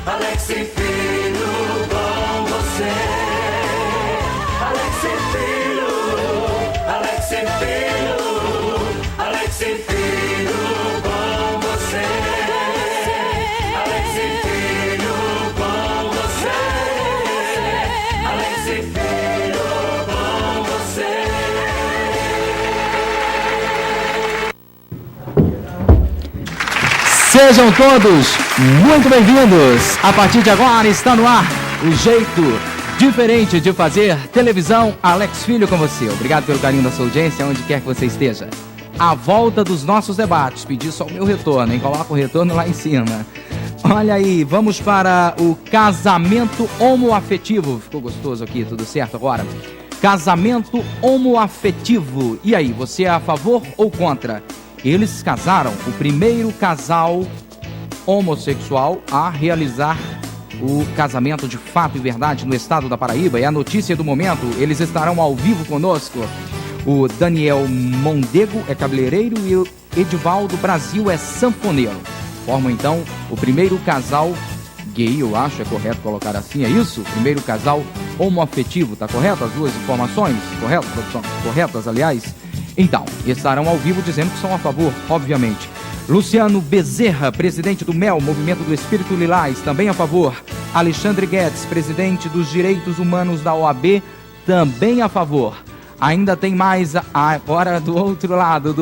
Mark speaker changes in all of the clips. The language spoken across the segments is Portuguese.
Speaker 1: Alex e Filho com você. Alex e Filho, Alex e Filho, Alex e Filho com você. Alex e Filho com você. Alex e Filho com você.
Speaker 2: Sejam todos muito bem-vindos. A partir de agora está no ar o jeito diferente de fazer televisão. Alex Filho com você. Obrigado pelo carinho da sua audiência, onde quer que você esteja. A volta dos nossos debates. Pedi só o meu retorno, hein? Coloca o retorno lá em cima. Olha aí, vamos para o casamento homoafetivo. Ficou gostoso aqui, tudo certo agora? Casamento homoafetivo. E aí, você é a favor ou contra? Eles casaram, o primeiro casal homossexual a realizar o casamento de fato e verdade no estado da Paraíba. É a notícia do momento, eles estarão ao vivo conosco. O Daniel Mondego é cabeleireiro e o Edivaldo Brasil é sanfoneiro. Formam então o primeiro casal gay, eu acho, é correto colocar assim, é isso? Primeiro casal homoafetivo, tá correto? As duas informações? Correto, produção? Corretas, aliás? Então, estarão ao vivo dizendo que são a favor, obviamente. Luciano Bezerra, presidente do MEL, Movimento do Espírito Lilás, também a favor. Alexandre Guedes, presidente dos Direitos Humanos da OAB, também a favor. Ainda tem mais agora do outro lado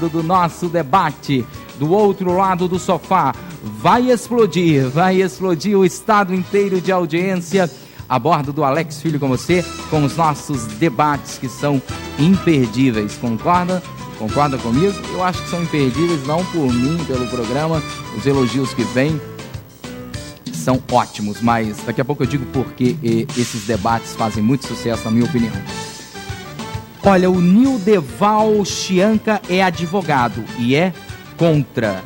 Speaker 2: do nosso debate, do outro lado do sofá. Vai explodir o estado inteiro de audiência a bordo do Alex Filho com você, com os nossos debates que são imperdíveis. Concorda? Concorda comigo? Eu acho que são imperdíveis, não por mim, pelo programa. Os elogios que vêm são ótimos, mas daqui a pouco eu digo porque esses debates fazem muito sucesso, na minha opinião. Olha, o Nildeval Chianca é advogado e é contra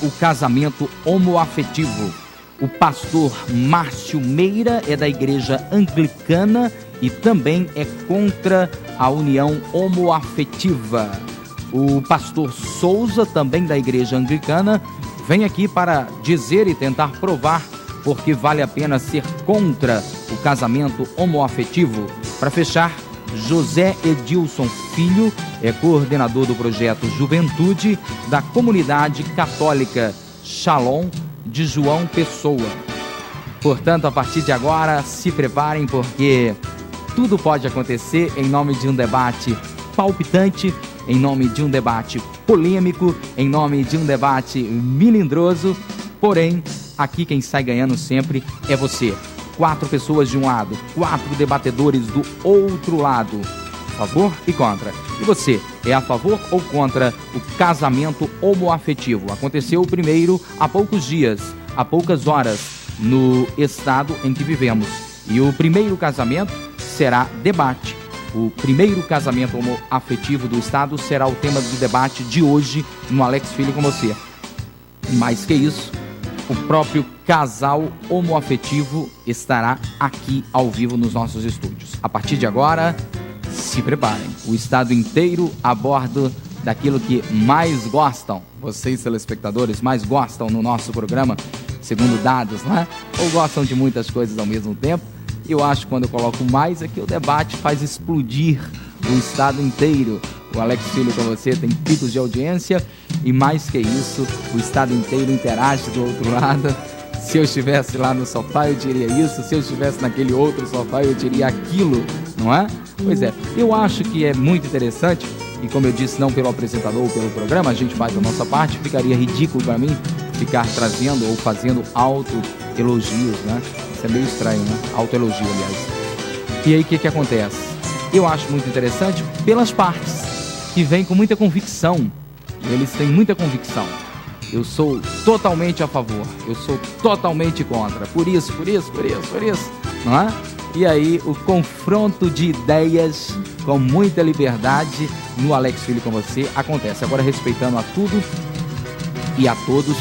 Speaker 2: o casamento homoafetivo. O pastor Márcio Meira é da igreja anglicana e também é contra a união homoafetiva. O pastor Souza, também da igreja anglicana, vem aqui para dizer e tentar provar porque vale a pena ser contra o casamento homoafetivo. Para fechar, José Edilson Filho é coordenador do projeto Juventude da Comunidade Católica Shalom de João Pessoa. Portanto, a partir de agora, se preparem porque tudo pode acontecer em nome de um debate palpitante, em nome de um debate polêmico, em nome de um debate melindroso. Porém, aqui quem sai ganhando sempre é você. 4 pessoas de um lado, 4 debatedores do outro lado. Favor e contra. E você, é a favor ou contra o casamento homoafetivo? Aconteceu o primeiro há poucos dias, há poucas horas, no estado em que vivemos. E o primeiro casamento será debate. O primeiro casamento homoafetivo do estado será o tema do debate de hoje no Alex Filho com você. Mais que isso, o próprio casal homoafetivo estará aqui ao vivo nos nossos estúdios. A partir de agora, se preparem. O estado inteiro a bordo daquilo que mais gostam, vocês telespectadores mais gostam no nosso programa, segundo dados, né? Ou gostam de muitas coisas ao mesmo tempo. Eu acho que quando eu coloco mais é que o debate faz explodir o estado inteiro. O Alex Filho com você tem picos de audiência e mais que isso, o estado inteiro interage do outro lado. Se eu estivesse lá no sofá eu diria isso, se eu estivesse naquele outro sofá eu diria aquilo, não é? Pois é, eu acho que é muito interessante e como eu disse, não pelo apresentador ou pelo programa, a gente faz a nossa parte, ficaria ridículo para mim ficar trazendo ou fazendo autoelogios, né? Isso é meio estranho, né? Autoelogio, aliás. E aí o que acontece? Eu acho muito interessante pelas partes que vêm com muita convicção. Eles têm muita convicção. Eu sou totalmente a favor, eu sou totalmente contra. Por isso, não é? E aí o confronto de ideias com muita liberdade no Alex Filho com você acontece. Agora respeitando a tudo e a todos,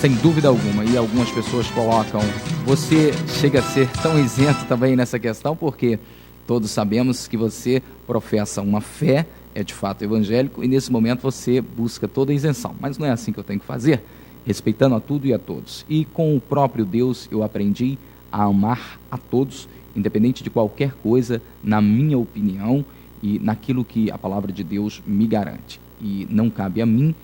Speaker 2: sem dúvida alguma. E algumas pessoas colocam, você chega a ser tão isento também nessa questão, porque todos sabemos que você professa uma fé, é de fato evangélico, e nesse momento você busca toda a isenção. Mas não é assim que eu tenho que fazer. respeitando a tudo e a todos. E com o próprio Deus eu aprendi a amar a todos, independente de qualquer coisa, na minha opinião e naquilo que a palavra de Deus me garante. E não cabe a mim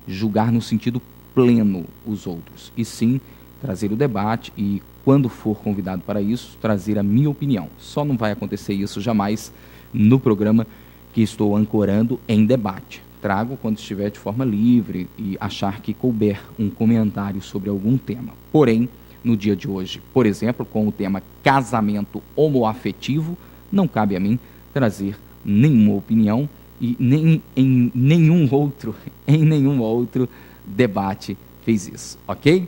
Speaker 2: julgar no sentido pleno os outros, e sim trazer o debate e, quando for convidado para isso, trazer a minha opinião. Só não vai acontecer isso jamais no programa que estou ancorando em debate. Trago quando estiver de forma livre e achar que couber um comentário sobre algum tema. Porém, no dia de hoje, por exemplo, com o tema casamento homoafetivo, não cabe a mim trazer nenhuma opinião e nem em nenhum outro debate fez isso, ok?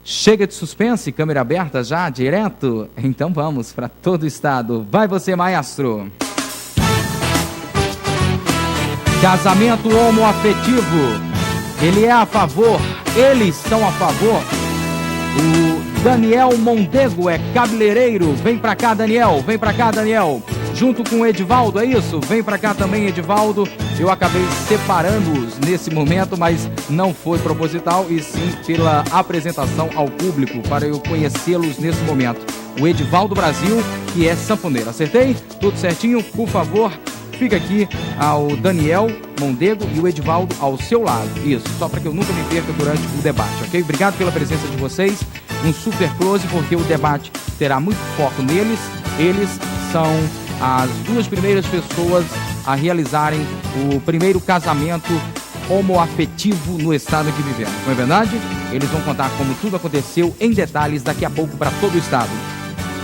Speaker 2: Chega de suspense, câmera aberta já, direto? Então vamos para todo o estado. Vai você, maestro! Casamento homoafetivo, ele é a favor, eles são a favor. O Daniel Mondego é cabeleireiro, vem pra cá, Daniel, vem pra cá, Daniel. Junto com o Edivaldo, é isso? Vem pra cá também, Edivaldo. Eu acabei separando-os nesse momento, mas não foi proposital, e sim pela apresentação ao público, para eu conhecê-los nesse momento. O Edivaldo Brasil, que é sanfoneiro. Acertei? Tudo certinho? Por favor, fica aqui ao Daniel Mondego e o Edivaldo ao seu lado. Isso, só para que eu nunca me perca durante o debate, ok? Obrigado pela presença de vocês. Um super close, porque o debate terá muito foco neles. Eles são as duas primeiras pessoas a realizarem o primeiro casamento homoafetivo no estado em que vivemos. Não é verdade? Eles vão contar como tudo aconteceu em detalhes daqui a pouco para todo o estado.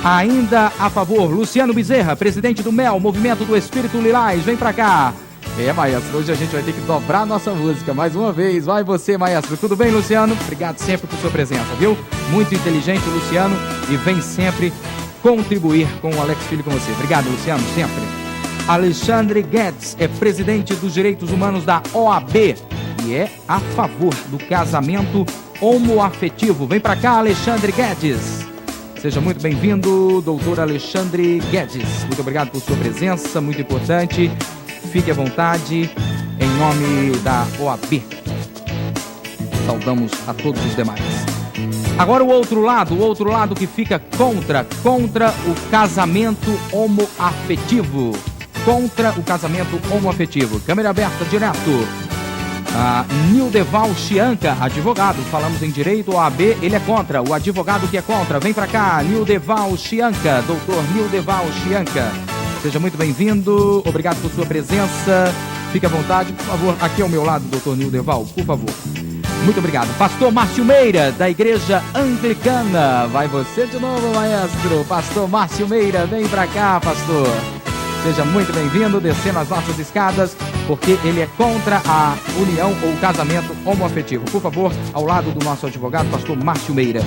Speaker 2: Ainda a favor, Luciano Bezerra, presidente do MEL, Movimento do Espírito Lilás, vem pra cá. Maestro, hoje a gente vai ter que dobrar nossa música mais uma vez. Vai você, maestro. Tudo bem, Luciano? Obrigado sempre por sua presença, viu? Muito inteligente, Luciano, e vem sempre contribuir com o Alex Filho, com você. Obrigado, Luciano, sempre. Alexandre Guedes é presidente dos Direitos Humanos da OAB e é a favor do casamento homoafetivo. Vem pra cá, Alexandre Guedes. Seja muito bem-vindo, doutor Alexandre Guedes. Muito obrigado por sua presença, muito importante. Fique à vontade, em nome da OAB. Saudamos a todos os demais. Agora o outro lado que fica contra o casamento homoafetivo. Contra o casamento homoafetivo. Câmera aberta, direto. Nildeval Chianca, advogado, falamos em direito, OAB, ele é contra, o advogado que é contra, vem pra cá, Nildeval Chianca, doutor Nildeval Chianca, seja muito bem-vindo, obrigado por sua presença, fique à vontade, por favor, aqui ao meu lado, doutor Nildeval, por favor. Muito obrigado. Pastor Márcio Meira, da Igreja Anglicana, vai você de novo, maestro, pastor Márcio Meira, vem pra cá, pastor. Seja muito bem-vindo, descendo as nossas escadas, porque ele é contra a união ou casamento homoafetivo. Por favor, ao lado do nosso advogado, pastor Márcio Meira.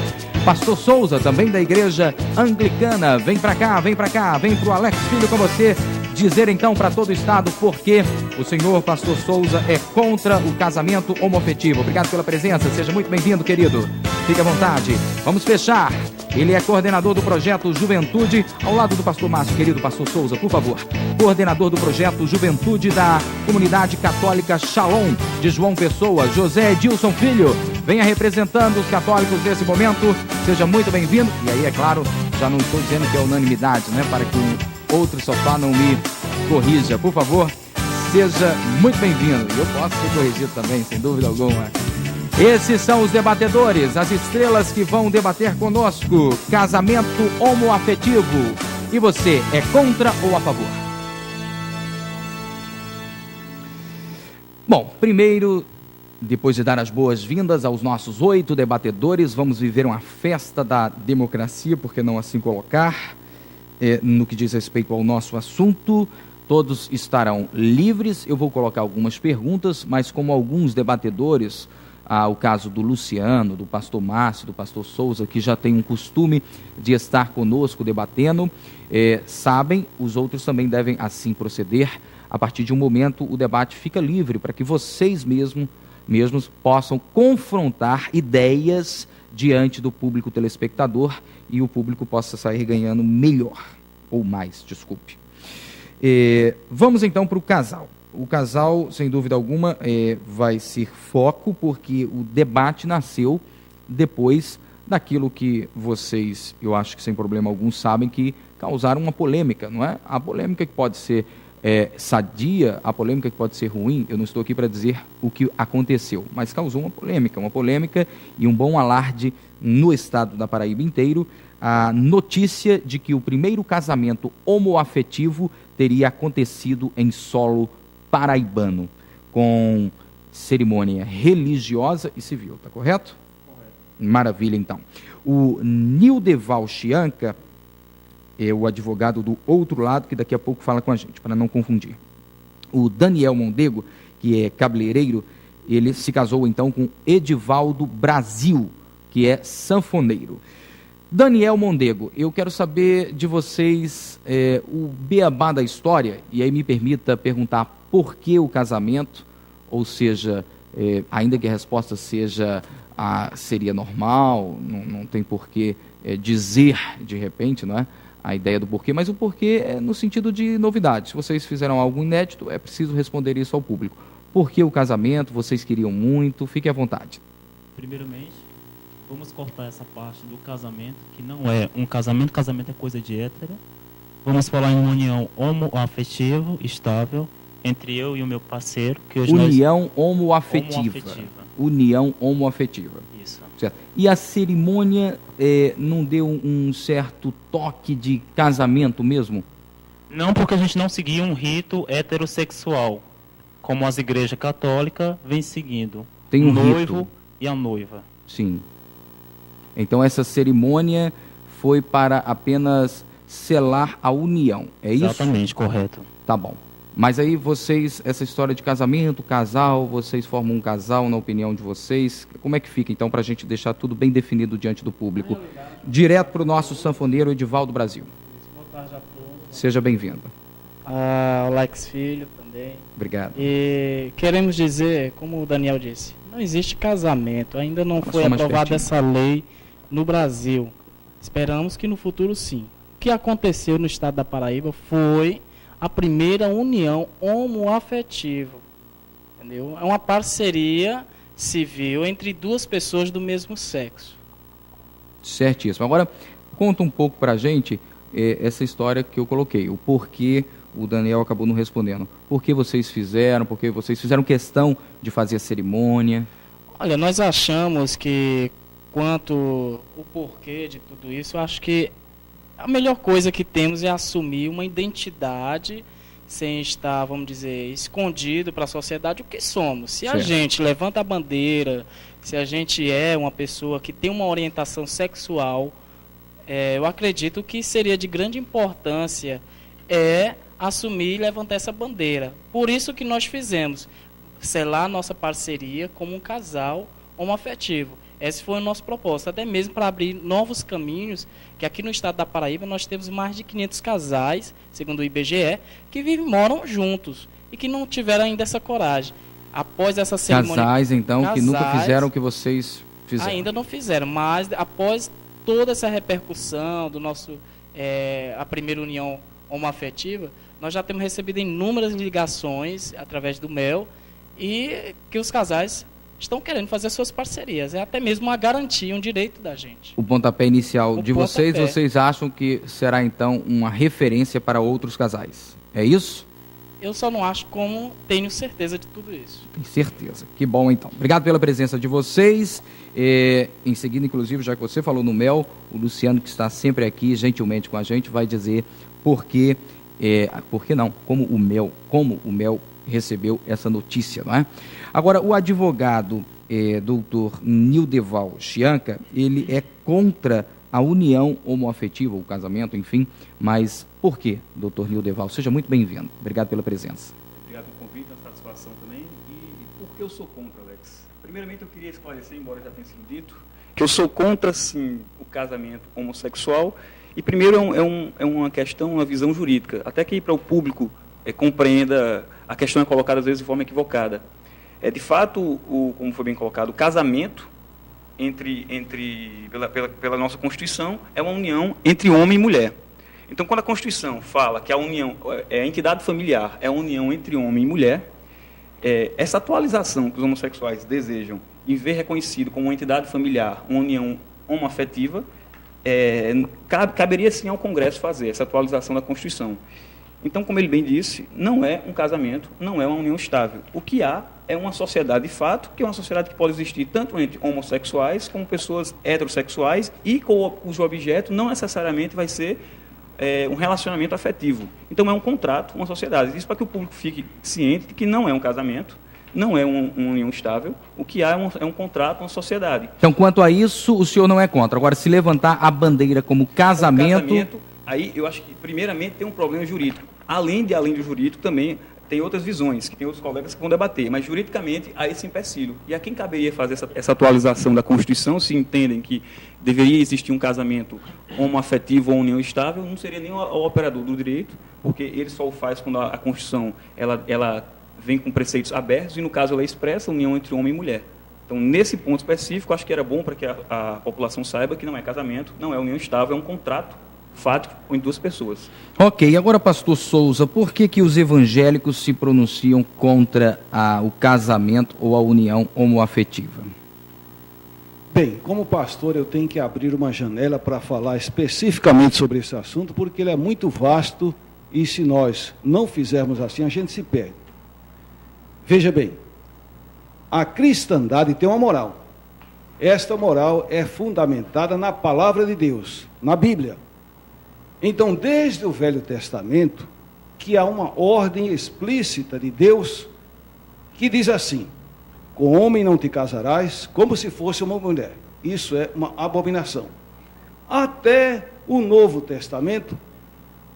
Speaker 2: Pastor Souza, também da Igreja Anglicana, vem pra cá, vem pro Alex Filho com você, dizer então para todo o estado porque o senhor pastor Souza é contra o casamento homoafetivo. Obrigado pela presença, seja muito bem-vindo, querido. Fique à vontade. Vamos fechar. Ele é coordenador do projeto Juventude, ao lado do pastor Márcio, querido pastor Souza, por favor. Coordenador do projeto Juventude da Comunidade Católica Shalom de João Pessoa, José Edilson Filho. Venha representando os católicos nesse momento, seja muito bem-vindo. E aí, é claro, já não estou dizendo que é unanimidade, né? Para que um outro sofá não me corrija. Por favor, seja muito bem-vindo. Eu posso ser corrigido também, sem dúvida alguma. Esses são os debatedores, as estrelas que vão debater conosco. Casamento homoafetivo. E você, é contra ou a favor? Bom, primeiro, depois de dar as boas-vindas aos nossos 8 debatedores, vamos viver uma festa da democracia, por que não assim colocar? No que diz respeito ao nosso assunto, todos estarão livres. Eu vou colocar algumas perguntas, mas como alguns debatedores... o caso do Luciano, do pastor Márcio, do pastor Souza, que já tem um costume de estar conosco debatendo, sabem, os outros também devem assim proceder. A partir de um momento, o debate fica livre para que vocês mesmos possam confrontar ideias diante do público telespectador e o público possa sair ganhando melhor, ou mais, desculpe. Vamos então para o casal. o casal, sem dúvida alguma, vai ser foco, porque o debate nasceu depois daquilo que vocês, eu acho que sem problema algum, sabem que causaram uma polêmica, não é? A polêmica que pode ser sadia, a polêmica que pode ser ruim, eu não estou aqui para dizer o que aconteceu, mas causou uma polêmica e um bom alarde no estado da Paraíba inteiro, a notícia de que o primeiro casamento homoafetivo teria acontecido em solo paraibano, com cerimônia religiosa e civil, tá correto? Correto. Maravilha, então. O Nildeval Chianca é o advogado do outro lado, que daqui a pouco fala com a gente, para não confundir. O Daniel Mondego, que é cabeleireiro, ele se casou então com Edivaldo Brasil, que é sanfoneiro. Daniel Mondego, eu quero saber de vocês o beabá da história, e aí me permita perguntar por que o casamento, ou seja, ainda que a resposta seja seria normal, não tem por que dizer de repente, não é? A ideia do porquê, mas o porquê é no sentido de novidade. Se vocês fizeram algo inédito, é preciso responder isso ao público. Por que o casamento? Vocês queriam muito? Fique à vontade.
Speaker 3: Primeiramente, vamos cortar essa parte do casamento, que não é um casamento, casamento é coisa de hétero. Vamos falar em uma união homoafetiva, estável, entre eu e o meu parceiro. Que hoje
Speaker 2: união homoafetiva. União homoafetiva.
Speaker 3: Isso.
Speaker 2: Certo. E a cerimônia não deu um certo toque de casamento mesmo?
Speaker 3: Não, porque a gente não seguia um rito heterossexual, como as igrejas católicas vêm seguindo.
Speaker 2: Tem um
Speaker 3: o noivo
Speaker 2: rito.
Speaker 3: E a noiva.
Speaker 2: Sim. Então essa cerimônia foi para apenas selar a união, é isso?
Speaker 3: Exatamente, correto.
Speaker 2: Tá bom. Mas aí vocês, essa história de casamento, casal, vocês formam um casal na opinião de vocês, como é que fica então para a gente deixar tudo bem definido diante do público? Direto para o nosso sanfoneiro Edivaldo Brasil.
Speaker 4: Boa tarde a todos.
Speaker 2: Seja bem-vindo.
Speaker 4: Alex Filho também.
Speaker 2: Obrigado.
Speaker 4: E queremos dizer, como o Daniel disse, não existe casamento, ainda não foi aprovada essa lei no Brasil. Esperamos que no futuro sim. O que aconteceu no estado da Paraíba foi a primeira união homoafetiva, entendeu? É uma parceria civil entre duas pessoas do mesmo sexo.
Speaker 2: Certíssimo. Agora, conta um pouco pra gente essa história que eu coloquei, o porquê o Daniel acabou não respondendo. Por que vocês fizeram, por que vocês fizeram questão de fazer a cerimônia?
Speaker 4: Olha, nós achamos que, quanto o porquê de tudo isso, eu acho que a melhor coisa que temos é assumir uma identidade sem estar, vamos dizer, escondido para a sociedade o que somos. Se a gente levanta a bandeira, se a gente é uma pessoa que tem uma orientação sexual, eu acredito que seria de grande importância assumir e levantar essa bandeira. Por isso que nós fizemos, selar nossa parceria como um casal homoafetivo. Esse foi o nosso propósito, até mesmo para abrir novos caminhos, que aqui no estado da Paraíba nós temos mais de 500 casais, segundo o IBGE, que moram juntos e que não tiveram ainda essa coragem. Após essa cerimônia...
Speaker 2: Casais, então, que nunca fizeram o que vocês fizeram.
Speaker 4: Ainda não fizeram, mas após toda essa repercussão do nosso... a primeira união homoafetiva, nós já temos recebido inúmeras ligações através do MEL e que os casais estão querendo fazer suas parcerias. É até mesmo uma garantia, um direito da gente.
Speaker 2: O pontapé inicial de vocês acham que será então uma referência para outros casais? É isso?
Speaker 4: Eu só não acho, como tenho certeza de tudo isso.
Speaker 2: Tem certeza. Que bom então. Obrigado pela presença de vocês. Em seguida, inclusive, já que você falou no MEL, o Luciano, que está sempre aqui gentilmente com a gente, vai dizer por que não, como o MEL recebeu essa notícia, não é? Agora, o advogado doutor Nildeval Chianca, ele é contra a união homoafetiva, o casamento, enfim, mas por quê, doutor Nildeval? Seja muito bem-vindo. Obrigado pela presença.
Speaker 5: Obrigado pelo convite, uma satisfação também. E por que eu sou contra, Alex? Primeiramente, eu queria esclarecer, embora já tenha sido dito, que eu sou contra, sim, o casamento homossexual. E primeiro é uma questão, uma visão jurídica, até que para o público compreenda, a questão é colocada às vezes de forma equivocada. De fato, como foi bem colocado, o casamento pela nossa Constituição é uma união entre homem e mulher. Então, quando a Constituição fala que a união, a entidade familiar é a união entre homem e mulher, essa atualização que os homossexuais desejam em ver reconhecido como uma entidade familiar, uma união homoafetiva, caberia sim ao Congresso fazer essa atualização da Constituição. Então, como ele bem disse, não é um casamento, não é uma união estável. O que há é uma sociedade de fato, que é uma sociedade que pode existir tanto entre homossexuais como pessoas heterossexuais e cujo objeto não necessariamente vai ser um relacionamento afetivo. Então, é um contrato, uma sociedade. Isso para que o público fique ciente de que não é um casamento, não é uma união estável, o que há é um contrato, uma sociedade.
Speaker 2: Então, quanto a isso, o senhor não é contra. Agora, se levantar a bandeira como casamento...
Speaker 5: Aí eu acho que, primeiramente, tem um problema jurídico. Além do jurídico, também tem outras visões, que tem outros colegas que vão debater, mas juridicamente há esse empecilho. E a quem caberia fazer essa atualização da Constituição, se entendem que deveria existir um casamento homoafetivo ou união estável, não seria nem o operador do direito, porque ele só o faz quando a Constituição ela vem com preceitos abertos, e no caso ela expressa a união entre homem e mulher. Então, nesse ponto específico, acho que era bom para que a população saiba que não é casamento, não é união estável, é um contrato fático em duas pessoas.
Speaker 2: Ok, agora, pastor Souza, por que os evangélicos se pronunciam contra o casamento ou a união homoafetiva?
Speaker 6: Bem, como pastor, eu tenho que abrir uma janela para falar especificamente sobre esse assunto, porque ele é muito vasto e se nós não fizermos assim, a gente se perde. Veja bem, a cristandade tem uma moral. Esta moral é fundamentada na palavra de Deus, na Bíblia. Então, desde o Velho Testamento, que há uma ordem explícita de Deus que diz assim: com homem não te casarás, como se fosse uma mulher. Isso é uma abominação. Até o Novo Testamento,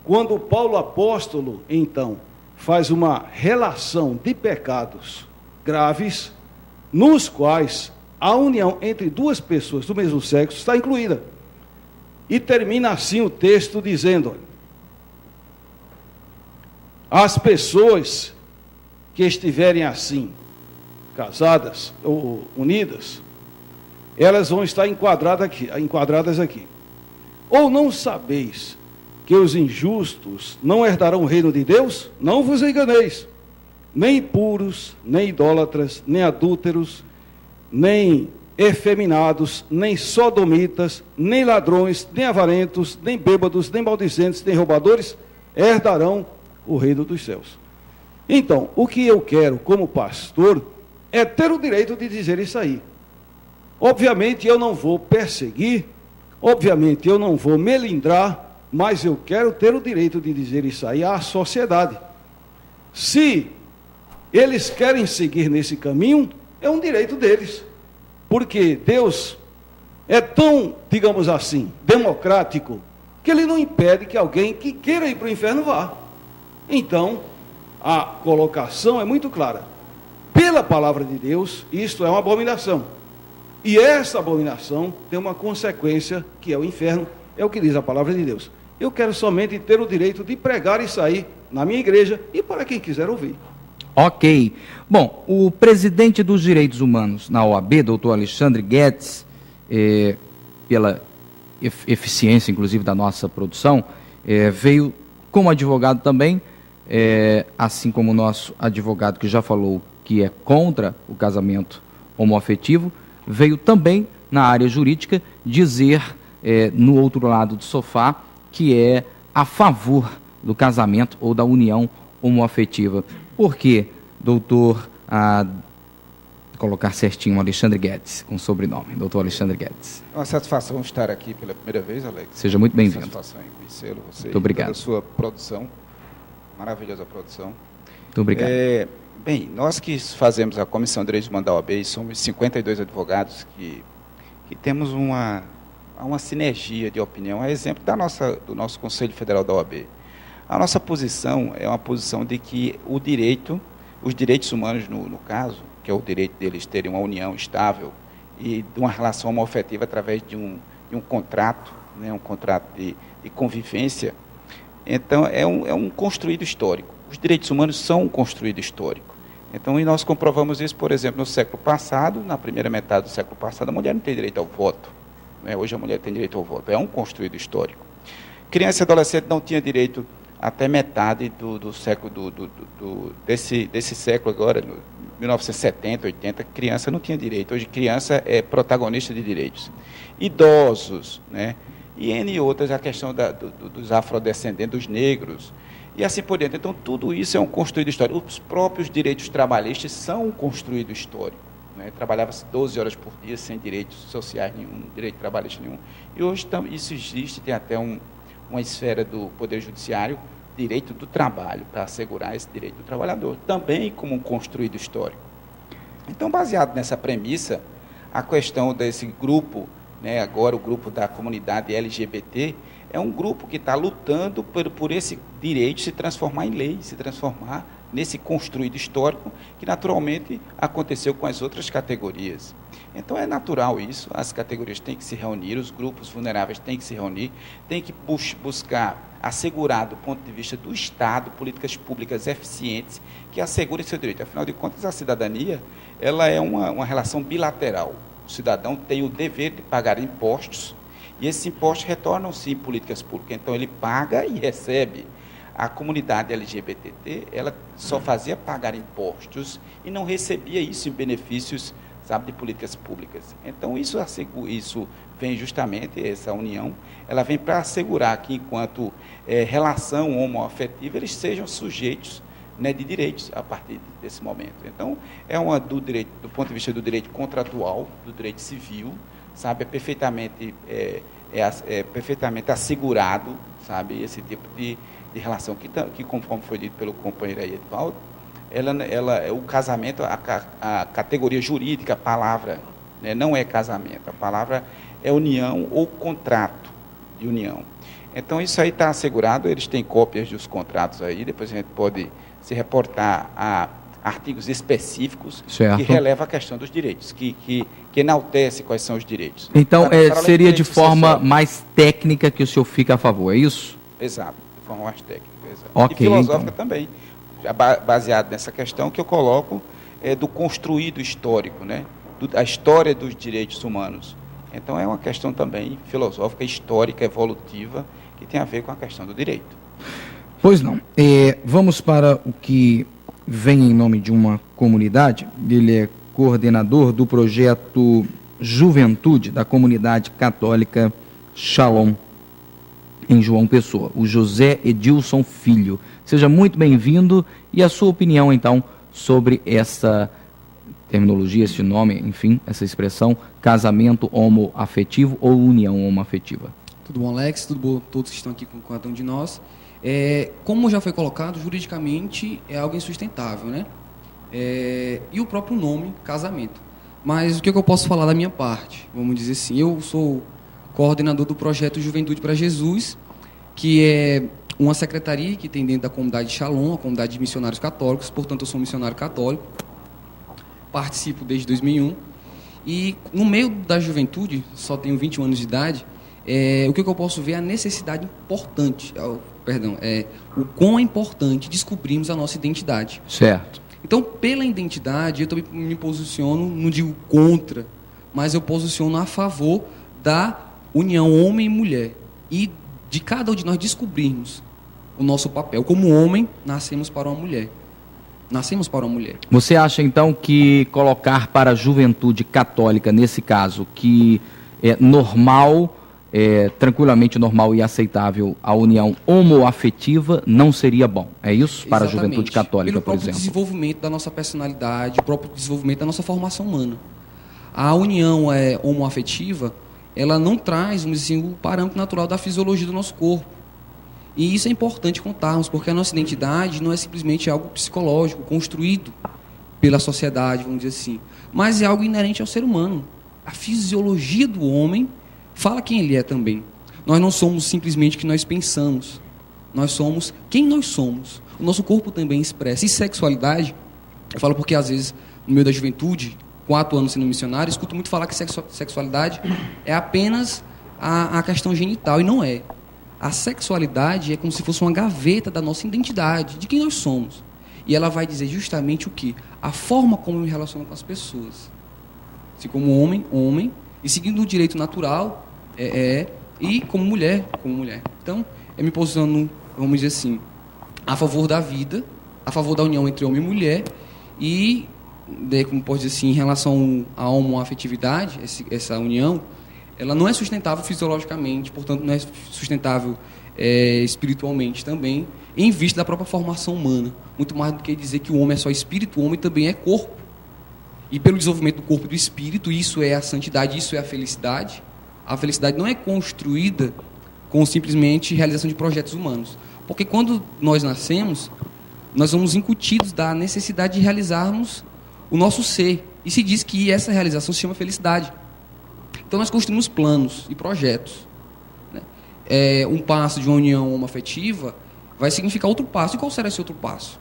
Speaker 6: quando Paulo apóstolo, então, faz uma relação de pecados graves, nos quais a união entre duas pessoas do mesmo sexo está incluída. E termina assim o texto dizendo: as pessoas que estiverem assim, casadas ou unidas, elas vão estar enquadradas aqui. Ou não sabeis que os injustos não herdarão o reino de Deus? Não vos enganeis. Nem impuros, nem idólatras, nem adúlteros, nem efeminados, nem sodomitas, nem ladrões, nem avarentos, nem bêbados, nem maldizentes, nem roubadores, herdarão o reino dos céus. Então, o que eu quero como pastor é ter o direito de dizer isso aí. Obviamente eu não vou perseguir, obviamente eu não vou melindrar, mas eu quero ter o direito de dizer isso aí à sociedade. Se eles querem seguir nesse caminho, é um direito deles. Porque Deus é tão, digamos assim, democrático, que Ele não impede que alguém que queira ir para o inferno vá. Então, a colocação é muito clara. Pela palavra de Deus, isto é uma abominação. E essa abominação tem uma consequência, que é o inferno, é o que diz a palavra de Deus. Eu quero somente ter o direito de pregar isso aí na minha igreja e para quem quiser ouvir.
Speaker 2: Ok. Bom, o presidente dos direitos humanos na OAB, doutor Alexandre Guedes, pela eficiência, inclusive, da nossa produção, veio como advogado também, assim como o nosso advogado que já falou que é contra o casamento homoafetivo, veio também na área jurídica dizer, no outro lado do sofá, que é a favor do casamento ou da união homoafetiva. Por quê, doutor, colocar certinho, Alexandre Guedes, com sobrenome, doutor Alexandre Guedes?
Speaker 7: É uma satisfação estar aqui pela primeira vez, Alex.
Speaker 2: Seja muito bem-vindo.
Speaker 7: Satisfação em conhecê-lo, você
Speaker 2: Muito obrigado.
Speaker 7: e toda a sua produção, maravilhosa produção.
Speaker 2: Muito obrigado.
Speaker 7: Bem, nós que fazemos a Comissão de Direitos Humanos da OAB, somos 52 advogados que temos uma sinergia de opinião, a exemplo do nosso Conselho Federal da OAB. A nossa posição é uma posição de que os direitos humanos, no caso, que é o direito deles terem uma união estável e de uma relação homoafetiva através de um contrato, né, um contrato de convivência, então é um construído histórico. Os direitos humanos são um construído histórico. Então, e nós comprovamos isso, por exemplo, no século passado, na primeira metade do século passado, a mulher não tem direito ao voto. Né? Hoje a mulher tem direito ao voto. É um construído histórico. criança e adolescente não tinha direito até metade do século, desse século agora, 1970, 80, criança não tinha direito. Hoje, criança é protagonista de direitos. Idosos, né? E N outras, a questão dos afrodescendentes, dos negros, e assim por diante. Então, tudo isso é um construído histórico. Os próprios direitos trabalhistas são um construído histórico. Né? Trabalhava-se 12 horas por dia, sem direitos sociais nenhum, direito trabalhista nenhum. E hoje isso existe, tem até uma esfera do Poder Judiciário, direito do trabalho, para assegurar esse direito do trabalhador, também como um construído histórico. Então, baseado nessa premissa, a questão desse grupo, né, agora o grupo da comunidade LGBT, é um grupo que está lutando por esse direito se transformar em lei, se transformar nesse construído histórico que naturalmente aconteceu com as outras categorias. Então é natural isso, as categorias têm que se reunir, os grupos vulneráveis têm que se reunir, têm que buscar assegurar do ponto de vista do Estado políticas públicas eficientes que assegurem seu direito. Afinal de contas, a cidadania ela é uma relação bilateral. O cidadão tem o dever de pagar impostos e esses impostos retornam-se em políticas públicas. Então ele paga e recebe. A comunidade LGBT, ela só fazia pagar impostos e não recebia isso em benefícios, sabe, de políticas públicas. Então, isso vem justamente, essa união, ela vem para assegurar que, enquanto relação homoafetiva, eles sejam sujeitos, né, de direitos a partir desse momento. Então, do ponto de vista do direito contratual, do direito civil, sabe, é perfeitamente assegurado, sabe, esse tipo de relação que, conforme foi dito pelo companheiro aí, Edvaldo, o casamento, a categoria jurídica, a palavra, né, não é casamento, a palavra é união ou contrato de união. Então, isso aí está assegurado, eles têm cópias dos contratos aí, depois a gente pode se reportar a artigos específicos que relevam a questão dos direitos, que enaltece quais são os direitos.
Speaker 2: Então, seria de forma mais técnica que o senhor fica a favor, é isso?
Speaker 7: Exato, de forma mais técnica. Exato.
Speaker 2: Okay,
Speaker 7: e filosófica
Speaker 2: então
Speaker 7: também, baseado nessa questão que eu coloco do construído histórico, né? A história dos direitos humanos. Então, é uma questão também filosófica, histórica, evolutiva, que tem a ver com a questão do direito.
Speaker 2: Pois não. Vamos para o que vem em nome de uma comunidade. Ele é coordenador do projeto Juventude da Comunidade Católica Shalom, em João Pessoa, o José Edilson Filho. Seja muito bem-vindo e a sua opinião, então, sobre essa terminologia, esse nome, enfim, essa expressão, casamento homoafetivo ou união homoafetiva.
Speaker 8: Tudo bom, Alex? Tudo bom todos que estão aqui com cada um de nós? Como já foi colocado, juridicamente é algo insustentável, né? E o próprio nome, casamento. Mas o que eu posso falar da minha parte? Vamos dizer assim, eu sou coordenador do projeto Juventude para Jesus, que é uma secretaria que tem dentro da comunidade Shalom, a comunidade de missionários católicos, portanto eu sou um missionário católico, participo desde 2001, e no meio da juventude, só tenho 21 anos de idade, o que eu posso ver é a necessidade importante, o quão é importante descobrirmos a nossa identidade.
Speaker 2: Certo.
Speaker 8: Então, pela identidade, eu também me posiciono, não digo contra, mas eu posiciono a favor da união homem e mulher. E de cada um de nós descobrirmos o nosso papel. Como homem, nascemos para uma mulher. Nascemos para uma mulher.
Speaker 2: Você acha, então, que colocar para a juventude católica, nesse caso, que é normal, tranquilamente normal e aceitável a união homoafetiva, não seria bom? É isso? Para
Speaker 8: Exatamente.
Speaker 2: A juventude católica, por exemplo?
Speaker 8: Pelo próprio desenvolvimento da nossa personalidade, o próprio desenvolvimento da nossa formação humana. A união homoafetiva, ela não traz, vamos dizer assim, o parâmetro natural da fisiologia do nosso corpo. E isso é importante contarmos, porque a nossa identidade não é simplesmente algo psicológico, construído pela sociedade, vamos dizer assim, mas é algo inerente ao ser humano. A fisiologia do homem fala quem ele é também. Nós não somos simplesmente o que nós pensamos. Nós somos quem nós somos. O nosso corpo também expressa. E sexualidade, eu falo porque às vezes, no meio da juventude, 4 anos sendo missionário, escuto muito falar que sexualidade é apenas a questão genital, e não é. A sexualidade é como se fosse uma gaveta da nossa identidade, de quem nós somos. E ela vai dizer justamente o quê? A forma como eu me relaciono com as pessoas. Se como homem, e seguindo o direito natural, e como mulher. Então, me posicionando, vamos dizer assim, a favor da vida, a favor da união entre homem e mulher e, como pode dizer assim, em relação à homoafetividade, essa união, ela não é sustentável fisiologicamente, portanto não é sustentável espiritualmente também, em vista da própria formação humana. Muito mais do que dizer que o homem é só espírito, o homem também é corpo. E pelo desenvolvimento do corpo e do espírito, isso é a santidade, isso é a felicidade. A felicidade não é construída com simplesmente realização de projetos humanos. Porque quando nós nascemos, nós somos incutidos da necessidade de realizarmos o nosso ser. E se diz que essa realização se chama felicidade. Então nós construímos planos e projetos. Um passo de uma união homoafetiva vai significar outro passo. E qual será esse outro passo?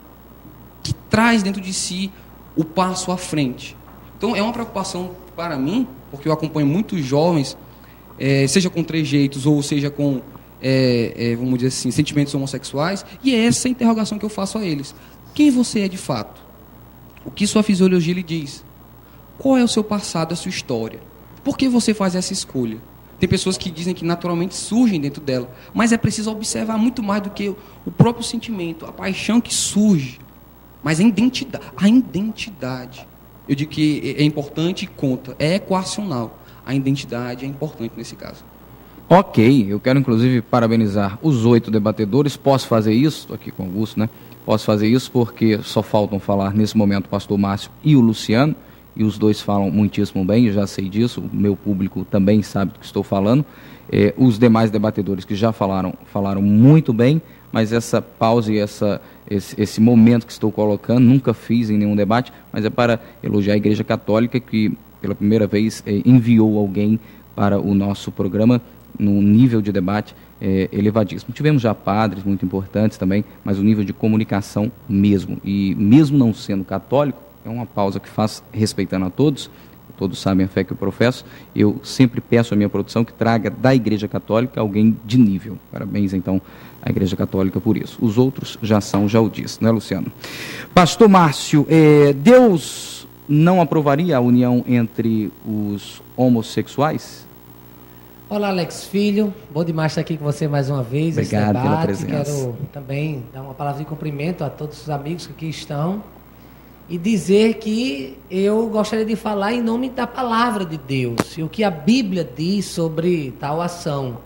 Speaker 8: Que traz dentro de si o passo à frente. Então é uma preocupação para mim, porque eu acompanho muitos jovens, seja com trejeitos ou seja com, vamos dizer assim, sentimentos homossexuais, e é essa a interrogação que eu faço a eles. Quem você é de fato? O que sua fisiologia lhe diz? Qual é o seu passado, a sua história? Por que você faz essa escolha? Tem pessoas que dizem que naturalmente surgem dentro dela, mas é preciso observar muito mais do que o próprio sentimento, a paixão que surge, mas a identidade. Eu digo que é importante e conta, é equacional. A identidade é importante nesse caso.
Speaker 2: Ok, eu quero inclusive parabenizar os 8 debatedores. Posso fazer isso? Estou aqui com o Augusto, né? Posso fazer isso porque só faltam falar nesse momento o pastor Márcio e o Luciano, e os dois falam muitíssimo bem, eu já sei disso, o meu público também sabe do que estou falando. Os demais debatedores que já falaram muito bem, mas essa pausa e esse momento que estou colocando, nunca fiz em nenhum debate, mas é para elogiar a Igreja Católica, que pela primeira vez enviou alguém para o nosso programa num nível de debate elevadíssimo. Tivemos já padres muito importantes também, mas o nível de comunicação mesmo. E mesmo não sendo católico, é uma pausa que faz respeitando a todos sabem a fé que eu professo, eu sempre peço à minha produção que traga da Igreja Católica alguém de nível. Parabéns, então, à Igreja Católica por isso. Os outros já o disse, não é, Luciano? Pastor Márcio, Deus não aprovaria a união entre os homossexuais?
Speaker 9: Olá, Alex Filho, bom demais estar aqui com você mais uma vez.
Speaker 2: Obrigado pela presença.
Speaker 9: Quero também dar uma palavra de cumprimento a todos os amigos que aqui estão e dizer que eu gostaria de falar em nome da palavra de Deus e o que a Bíblia diz sobre tal ação,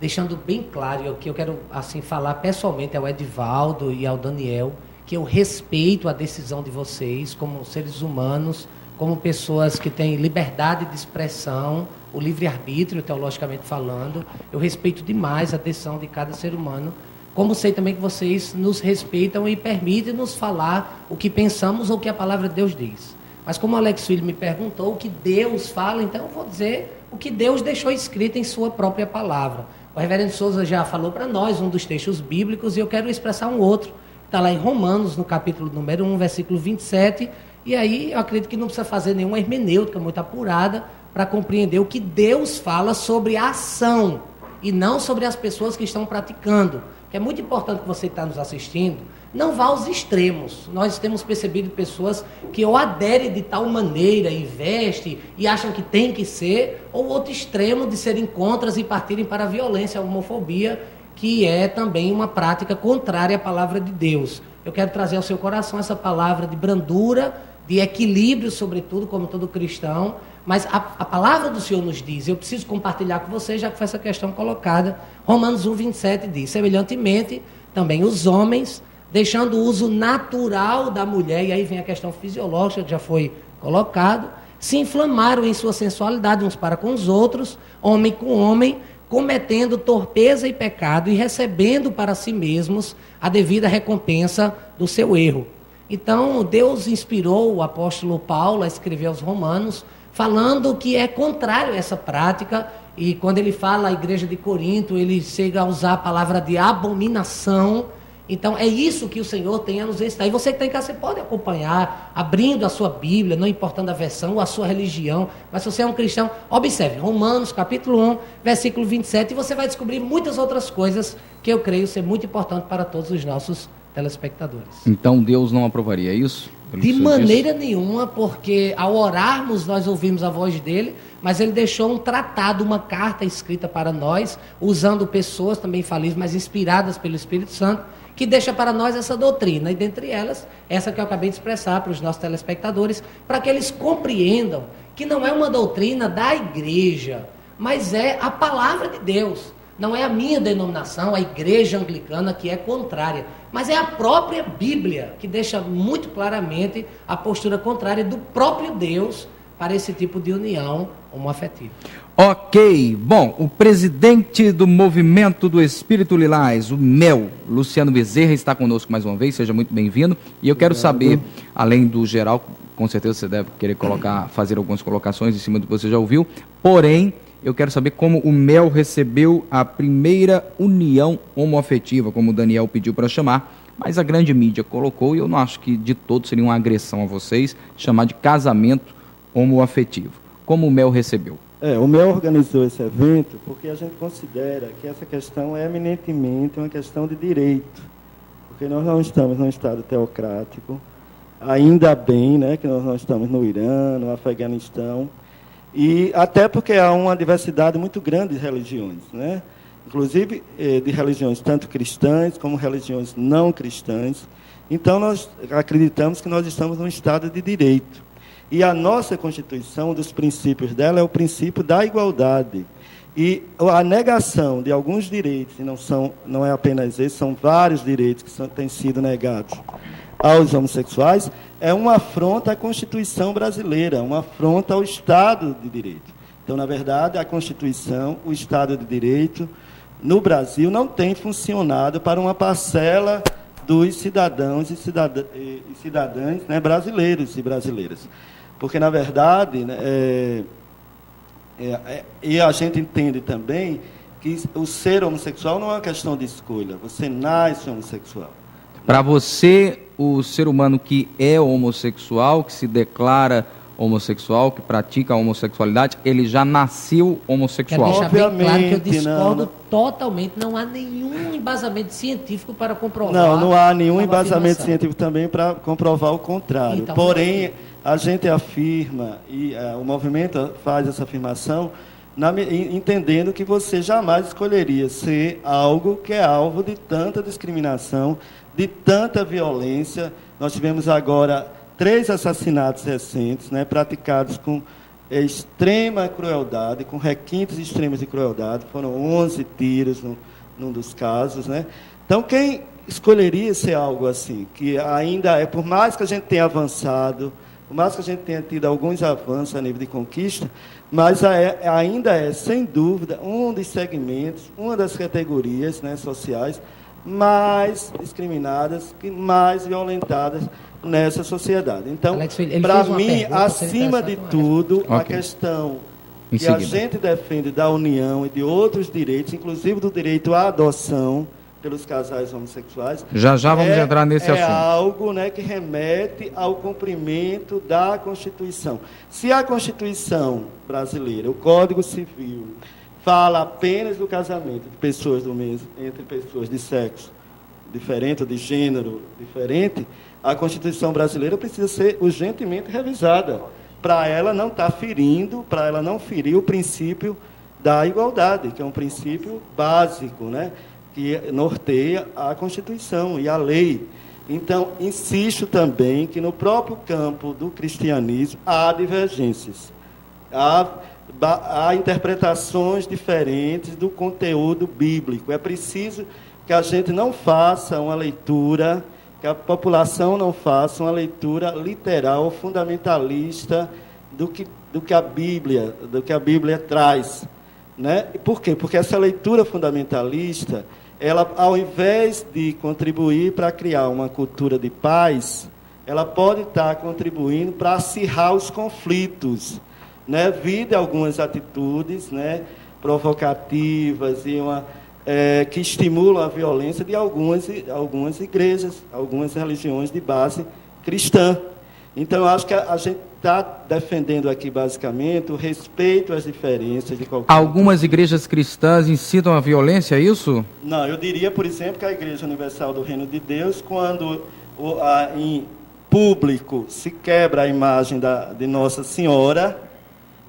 Speaker 9: deixando bem claro, e o que eu quero assim falar pessoalmente ao Edivaldo e ao Daniel, que eu respeito a decisão de vocês como seres humanos, como pessoas que têm liberdade de expressão, o livre-arbítrio, teologicamente falando. Eu respeito demais a decisão de cada ser humano, como sei também que vocês nos respeitam e permitem nos falar o que pensamos ou o que a palavra de Deus diz. Mas como o Alex Filho me perguntou o que Deus fala, então eu vou dizer o que Deus deixou escrito em sua própria palavra. O reverendo Souza já falou para nós um dos textos bíblicos e eu quero expressar um outro. Está lá em Romanos, no capítulo número 1, versículo 27. E aí eu acredito que não precisa fazer nenhuma hermenêutica muito apurada para compreender o que Deus fala sobre a ação e não sobre as pessoas que estão praticando. Que é muito importante que você que está nos assistindo, não vá aos extremos. Nós temos percebido pessoas que ou aderem de tal maneira e vestem e acham que tem que ser, ou outro extremo de serem contras e partirem para a violência, a homofobia, que é também uma prática contrária à palavra de Deus. Eu quero trazer ao seu coração essa palavra de brandura, de equilíbrio, sobretudo, como todo cristão, mas a palavra do Senhor nos diz, eu preciso compartilhar com vocês, já que foi essa questão colocada, Romanos 1, 27 diz, semelhantemente, também os homens, deixando o uso natural da mulher, e aí vem a questão fisiológica, que já foi colocado, se inflamaram em sua sensualidade uns para com os outros, homem com homem, cometendo torpeza e pecado e recebendo para si mesmos a devida recompensa do seu erro. Então, Deus inspirou o apóstolo Paulo a escrever aos Romanos, falando que é contrário a essa prática, e quando ele fala à igreja de Corinto, ele chega a usar a palavra de abominação. Então, é isso que o Senhor tem a nos ensinar. E você que está em casa, você pode acompanhar, abrindo a sua Bíblia, não importando a versão ou a sua religião, mas se você é um cristão, observe, Romanos, capítulo 1, versículo 27, e você vai descobrir muitas outras coisas que eu creio ser muito importante para todos os nossos telespectadores.
Speaker 2: Então, Deus não aprovaria, é isso? pelo
Speaker 9: De
Speaker 2: que o senhor
Speaker 9: maneira nenhuma, porque ao orarmos nós ouvimos a voz dele, mas ele deixou um tratado, uma carta escrita para nós, usando pessoas também falíveis, mas inspiradas pelo Espírito Santo, que deixa para nós essa doutrina, e dentre elas, essa que eu acabei de expressar para os nossos telespectadores, para que eles compreendam que não é uma doutrina da igreja, mas é a palavra de Deus. Não é a minha denominação, a igreja anglicana, que é contrária, mas é a própria Bíblia que deixa muito claramente a postura contrária do próprio Deus para esse tipo de união homoafetiva.
Speaker 2: Ok, bom, o presidente do Movimento do Espírito Lilás, o MEL, Luciano Bezerra, está conosco mais uma vez, seja muito bem-vindo. E eu quero saber, além do geral, com certeza você deve querer fazer algumas colocações em cima do que você já ouviu, porém, eu quero saber como o MEL recebeu a primeira união homoafetiva, como o Daniel pediu para chamar, mas a grande mídia colocou, e eu não acho que de todo seria uma agressão a vocês, chamar de casamento homoafetivo. Como o MEL recebeu?
Speaker 10: O MEL organizou esse evento porque a gente considera que essa questão é eminentemente uma questão de direito, porque nós não estamos num Estado teocrático, ainda bem, né, que nós não estamos no Irã, no Afeganistão, e até porque há uma diversidade muito grande de religiões, né? Inclusive de religiões tanto cristãs como religiões não cristãs. Então, nós acreditamos que nós estamos num Estado de direito. E a nossa Constituição, um dos princípios dela, é o princípio da igualdade. E a negação de alguns direitos, e não é apenas esse, são vários direitos que têm sido negados aos homossexuais, é uma afronta à Constituição brasileira, uma afronta ao Estado de Direito. Então, na verdade, a Constituição, o Estado de Direito, no Brasil, não tem funcionado para uma parcela dos cidadãos e cidadãs, né, brasileiros e brasileiras. Porque, na verdade, e a gente entende também que o ser homossexual não é uma questão de escolha, você nasce homossexual.
Speaker 2: Para você, o ser humano que é homossexual, que se declara homossexual, que pratica a homossexualidade, ele já nasceu homossexual.
Speaker 9: Quero deixar bem claro que eu
Speaker 10: Obviamente,
Speaker 9: discordo
Speaker 10: não.
Speaker 9: totalmente, não há nenhum embasamento científico para comprovar.
Speaker 10: Não há nenhum
Speaker 9: uma
Speaker 10: embasamento
Speaker 9: afirmação.
Speaker 10: científico também para comprovar o contrário.
Speaker 9: Então,
Speaker 10: Porém, a gente afirma, e o movimento faz essa afirmação, entendendo que você jamais escolheria ser algo que é alvo de tanta discriminação, de tanta violência. Nós tivemos agora 3 assassinatos recentes, né, praticados com extrema crueldade, com requintes extremos de crueldade. Foram 11 tiros num dos casos, né? Então, quem escolheria ser algo assim? Que ainda é, por mais que a gente tenha avançado, por mais que a gente tenha tido alguns avanços a nível de conquista, mas ainda é, sem dúvida, um dos segmentos, uma das categorias, né, sociais mais discriminadas e mais violentadas nessa sociedade. Então, para mim, acima de tudo, a questão que a gente defende da união e de outros direitos, inclusive do direito à adoção pelos casais homossexuais,
Speaker 2: Já vamos entrar nesse assunto.
Speaker 10: É algo, né, que remete ao cumprimento da Constituição. Se a Constituição brasileira, o Código Civil, fala apenas do casamento de pessoas do mesmo, entre pessoas de sexo diferente ou de gênero diferente, a Constituição brasileira precisa ser urgentemente revisada para ela não estar ferindo, para ela não ferir o princípio da igualdade, que é um princípio básico, né, que norteia a Constituição e a lei. Então, insisto também que no próprio campo do cristianismo há divergências, há interpretações diferentes do conteúdo bíblico. É preciso que a gente não faça uma leitura, que a população não faça uma leitura literal, fundamentalista do que a Bíblia traz, né? Por quê? Porque essa leitura fundamentalista, ela, ao invés de contribuir para criar uma cultura de paz, ela pode estar contribuindo para acirrar os conflitos, né, vide algumas atitudes, né, provocativas e que estimulam a violência de algumas igrejas, algumas religiões de base cristã. Então, eu acho que a gente está defendendo aqui, basicamente, o respeito às diferenças de qualquer...
Speaker 2: Algumas igrejas cristãs incitam a violência, é isso?
Speaker 10: Não, eu diria, por exemplo, que a Igreja Universal do Reino de Deus, quando público se quebra a imagem de Nossa Senhora,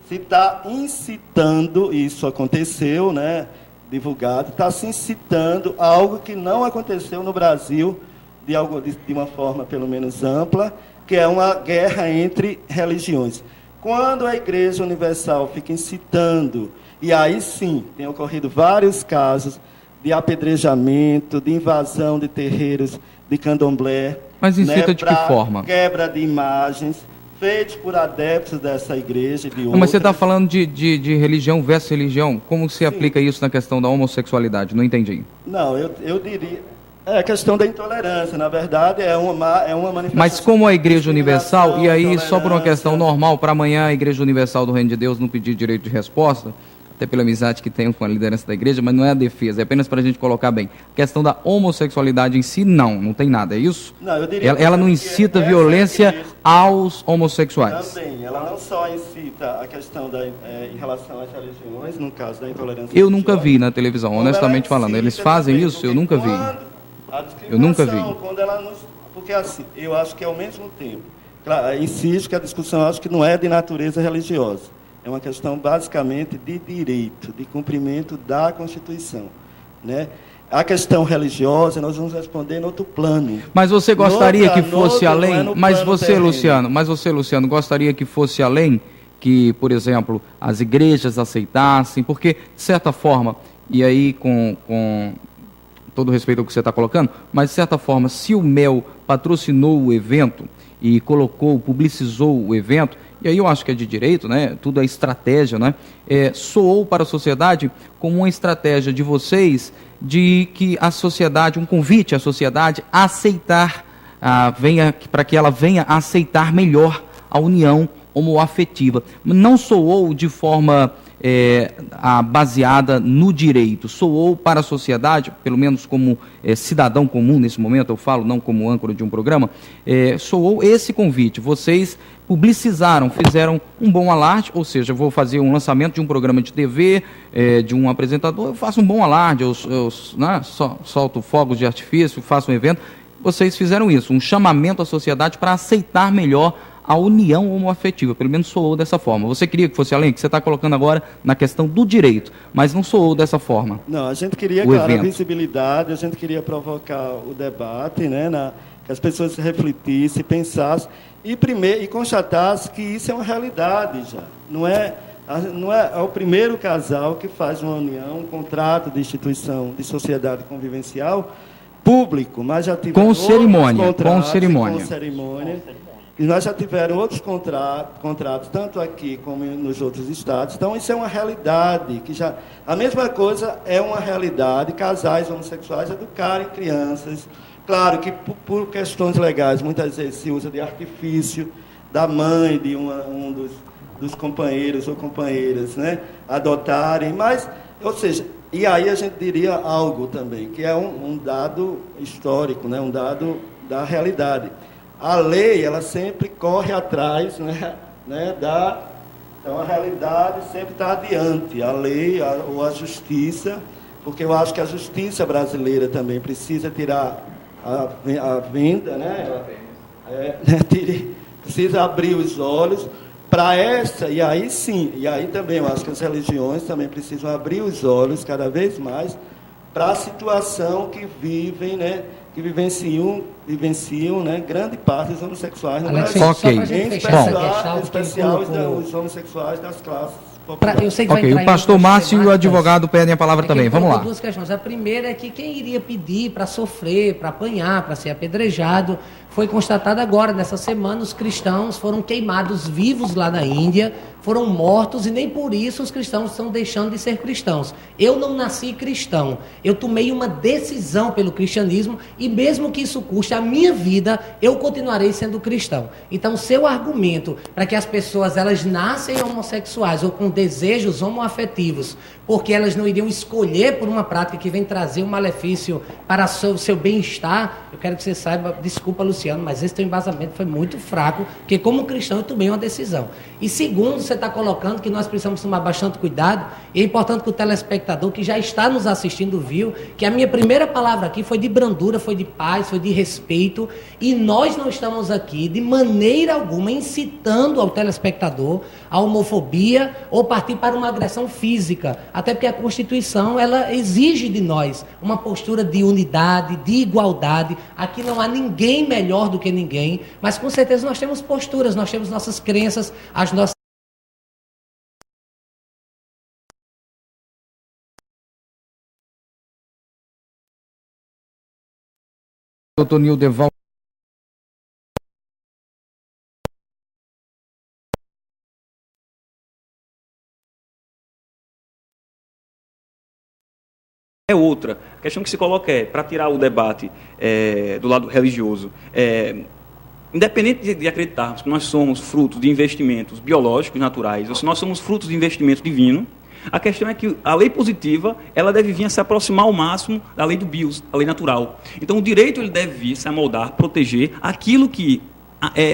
Speaker 10: se está incitando, isso aconteceu, né, divulgado, está se incitando a algo que não aconteceu no Brasil, de uma forma pelo menos ampla, que é uma guerra entre religiões. Quando a Igreja Universal fica incitando, e aí sim, tem ocorrido vários casos de apedrejamento, de invasão de terreiros de candomblé.
Speaker 2: Mas incita
Speaker 10: né,
Speaker 2: de que forma?
Speaker 10: Quebra de imagens, feitos por adeptos dessa igreja e de
Speaker 2: Não,
Speaker 10: outras.
Speaker 2: mas você está falando de religião versus religião. Como se aplica isso na questão da homossexualidade? Não entendi.
Speaker 10: Não, eu diria... É a questão da intolerância, na verdade, é uma manifestação...
Speaker 2: Mas como a Igreja Universal, e aí só por uma
Speaker 10: intolerância.
Speaker 2: questão normal, para amanhã a Igreja Universal do Reino de Deus não pedir direito de resposta, até pela amizade que tenho com a liderança da igreja, mas não é a defesa, é apenas para a gente colocar bem. A questão da homossexualidade em si, não tem nada, é isso?
Speaker 10: Não, eu diria
Speaker 2: Ela não
Speaker 10: que
Speaker 2: incita
Speaker 10: essa
Speaker 2: violência
Speaker 10: igreja
Speaker 2: aos homossexuais.
Speaker 10: Também, ela não só incita a questão em relação às religiões, no caso da intolerância
Speaker 2: Eu nunca
Speaker 10: religiosa,
Speaker 2: vi na televisão,
Speaker 10: como
Speaker 2: honestamente
Speaker 10: ela
Speaker 2: falando. Eles
Speaker 10: incita
Speaker 2: fazem
Speaker 10: também,
Speaker 2: isso?
Speaker 10: porque
Speaker 2: Eu nunca vi.
Speaker 10: quando a
Speaker 2: Eu nunca vi.
Speaker 10: discriminação, quando ela nos... Porque assim, eu acho que ao mesmo tempo, claro, insisto que a discussão eu acho que não é de natureza religiosa. É uma questão basicamente de direito, de cumprimento da Constituição, né? A questão religiosa nós vamos responder no outro plano.
Speaker 2: Mas você gostaria que fosse
Speaker 10: não é
Speaker 2: além?
Speaker 10: no
Speaker 2: Mas
Speaker 10: plano
Speaker 2: você,
Speaker 10: terreno.
Speaker 2: Luciano, gostaria que fosse além? Que, por exemplo, as igrejas aceitassem? Porque, de certa forma, e aí com todo respeito ao que você está colocando, mas de certa forma, se o MEL patrocinou o evento e publicizou o evento, e aí eu acho que é de direito, né? Tudo é estratégia, né? Soou para a sociedade como uma estratégia de vocês de que a sociedade, um convite à sociedade a aceitar, para que ela venha a aceitar melhor a união homoafetiva. Não soou de forma baseada no direito, soou para a sociedade, pelo menos como cidadão comum nesse momento, eu falo, não como âncora de um programa, soou esse convite. Vocês publicizaram, fizeram um bom alarde, ou seja, eu vou fazer um lançamento de um programa de TV, de um apresentador, eu faço um bom alarde, eu solto fogos de artifício, faço um evento. Vocês fizeram isso, um chamamento à sociedade para aceitar melhor a união homoafetiva, pelo menos soou dessa forma. Você queria que fosse além, que você está colocando agora na questão do direito, mas não soou dessa forma.
Speaker 10: Não, a gente queria,
Speaker 2: O
Speaker 10: claro, a
Speaker 2: evento.
Speaker 10: visibilidade, a gente queria provocar o debate, né, que as pessoas refletissem, pensassem, e constatassem que isso é uma realidade já. Não é o primeiro casal que faz uma união, um contrato de instituição de sociedade convivencial público, mas já tiveram
Speaker 2: Com cerimônia,
Speaker 10: outros
Speaker 2: com cerimônia.
Speaker 10: com cerimônia. E nós já tivemos outros contratos, tanto aqui como nos outros estados. Então, isso é uma realidade. A mesma coisa é uma realidade, casais homossexuais educarem crianças. Claro que, por questões legais, muitas vezes se usa de artifício da mãe de um dos companheiros ou companheiras, né, adotarem. Mas, ou seja, e aí a gente diria algo também, que é um dado histórico, né, um dado da realidade. A lei, ela sempre corre atrás, então a realidade sempre está adiante, a lei ou a justiça, porque eu acho que a justiça brasileira também precisa tirar a venda, precisa abrir os olhos para essa, e aí sim, e aí também eu acho que as religiões também precisam abrir os olhos cada vez mais para a situação que vivem, que vivenciam, grande parte dos homossexuais no
Speaker 9: Alex,
Speaker 10: Brasil.
Speaker 9: só pra gente
Speaker 10: Em
Speaker 9: fechar essa questão,
Speaker 10: especial,
Speaker 9: que
Speaker 10: especial
Speaker 9: ele colocou-
Speaker 10: os homossexuais das classes
Speaker 9: Eu
Speaker 10: populares.
Speaker 9: sei que vai
Speaker 2: Ok,
Speaker 9: entrar
Speaker 2: o
Speaker 9: em
Speaker 2: pastor
Speaker 9: outras
Speaker 2: Márcio e o
Speaker 9: temáticas.
Speaker 2: advogado pedem a palavra
Speaker 9: É que
Speaker 2: também.
Speaker 9: ele
Speaker 2: Vamos
Speaker 9: colocou
Speaker 2: lá.
Speaker 9: duas questões. A primeira é que quem iria pedir para sofrer, para apanhar, para ser apedrejado, foi constatado agora, nessa semana, os cristãos foram queimados vivos lá na Índia, foram mortos e nem por isso os cristãos estão deixando de ser cristãos. Eu não nasci cristão, eu tomei uma decisão pelo cristianismo e mesmo que isso custe a minha vida, eu continuarei sendo cristão. Então, seu argumento para que as pessoas elas nascem homossexuais ou com desejos homoafetivos, porque elas não iriam escolher por uma prática que vem trazer um malefício para o seu bem-estar, eu quero que você saiba, desculpa, Luciano, Luciano, mas esse teu embasamento foi muito fraco, porque como cristão eu tomei uma decisão. E segundo, você está colocando que nós precisamos tomar bastante cuidado, e é importante que o telespectador que já está nos assistindo viu, que a minha primeira palavra aqui foi de brandura, foi de paz, foi de respeito, e nós não estamos aqui de maneira alguma incitando ao telespectador a homofobia ou partir para uma agressão física, até porque a Constituição ela exige de nós uma postura de unidade, de igualdade. Aqui não há ninguém melhor do que ninguém, mas com certeza nós temos posturas, nós temos nossas crenças, as nossas
Speaker 2: Doutor Nildeval.
Speaker 5: É outra. A questão que se coloca é, para tirar o debate do lado religioso, independente de acreditarmos que nós somos frutos de investimentos biológicos, naturais, ou se nós somos frutos de investimento divino, a questão é que a lei positiva ela deve vir a se aproximar ao máximo da lei do bios, a lei natural. Então, o direito ele deve vir se amoldar, proteger aquilo que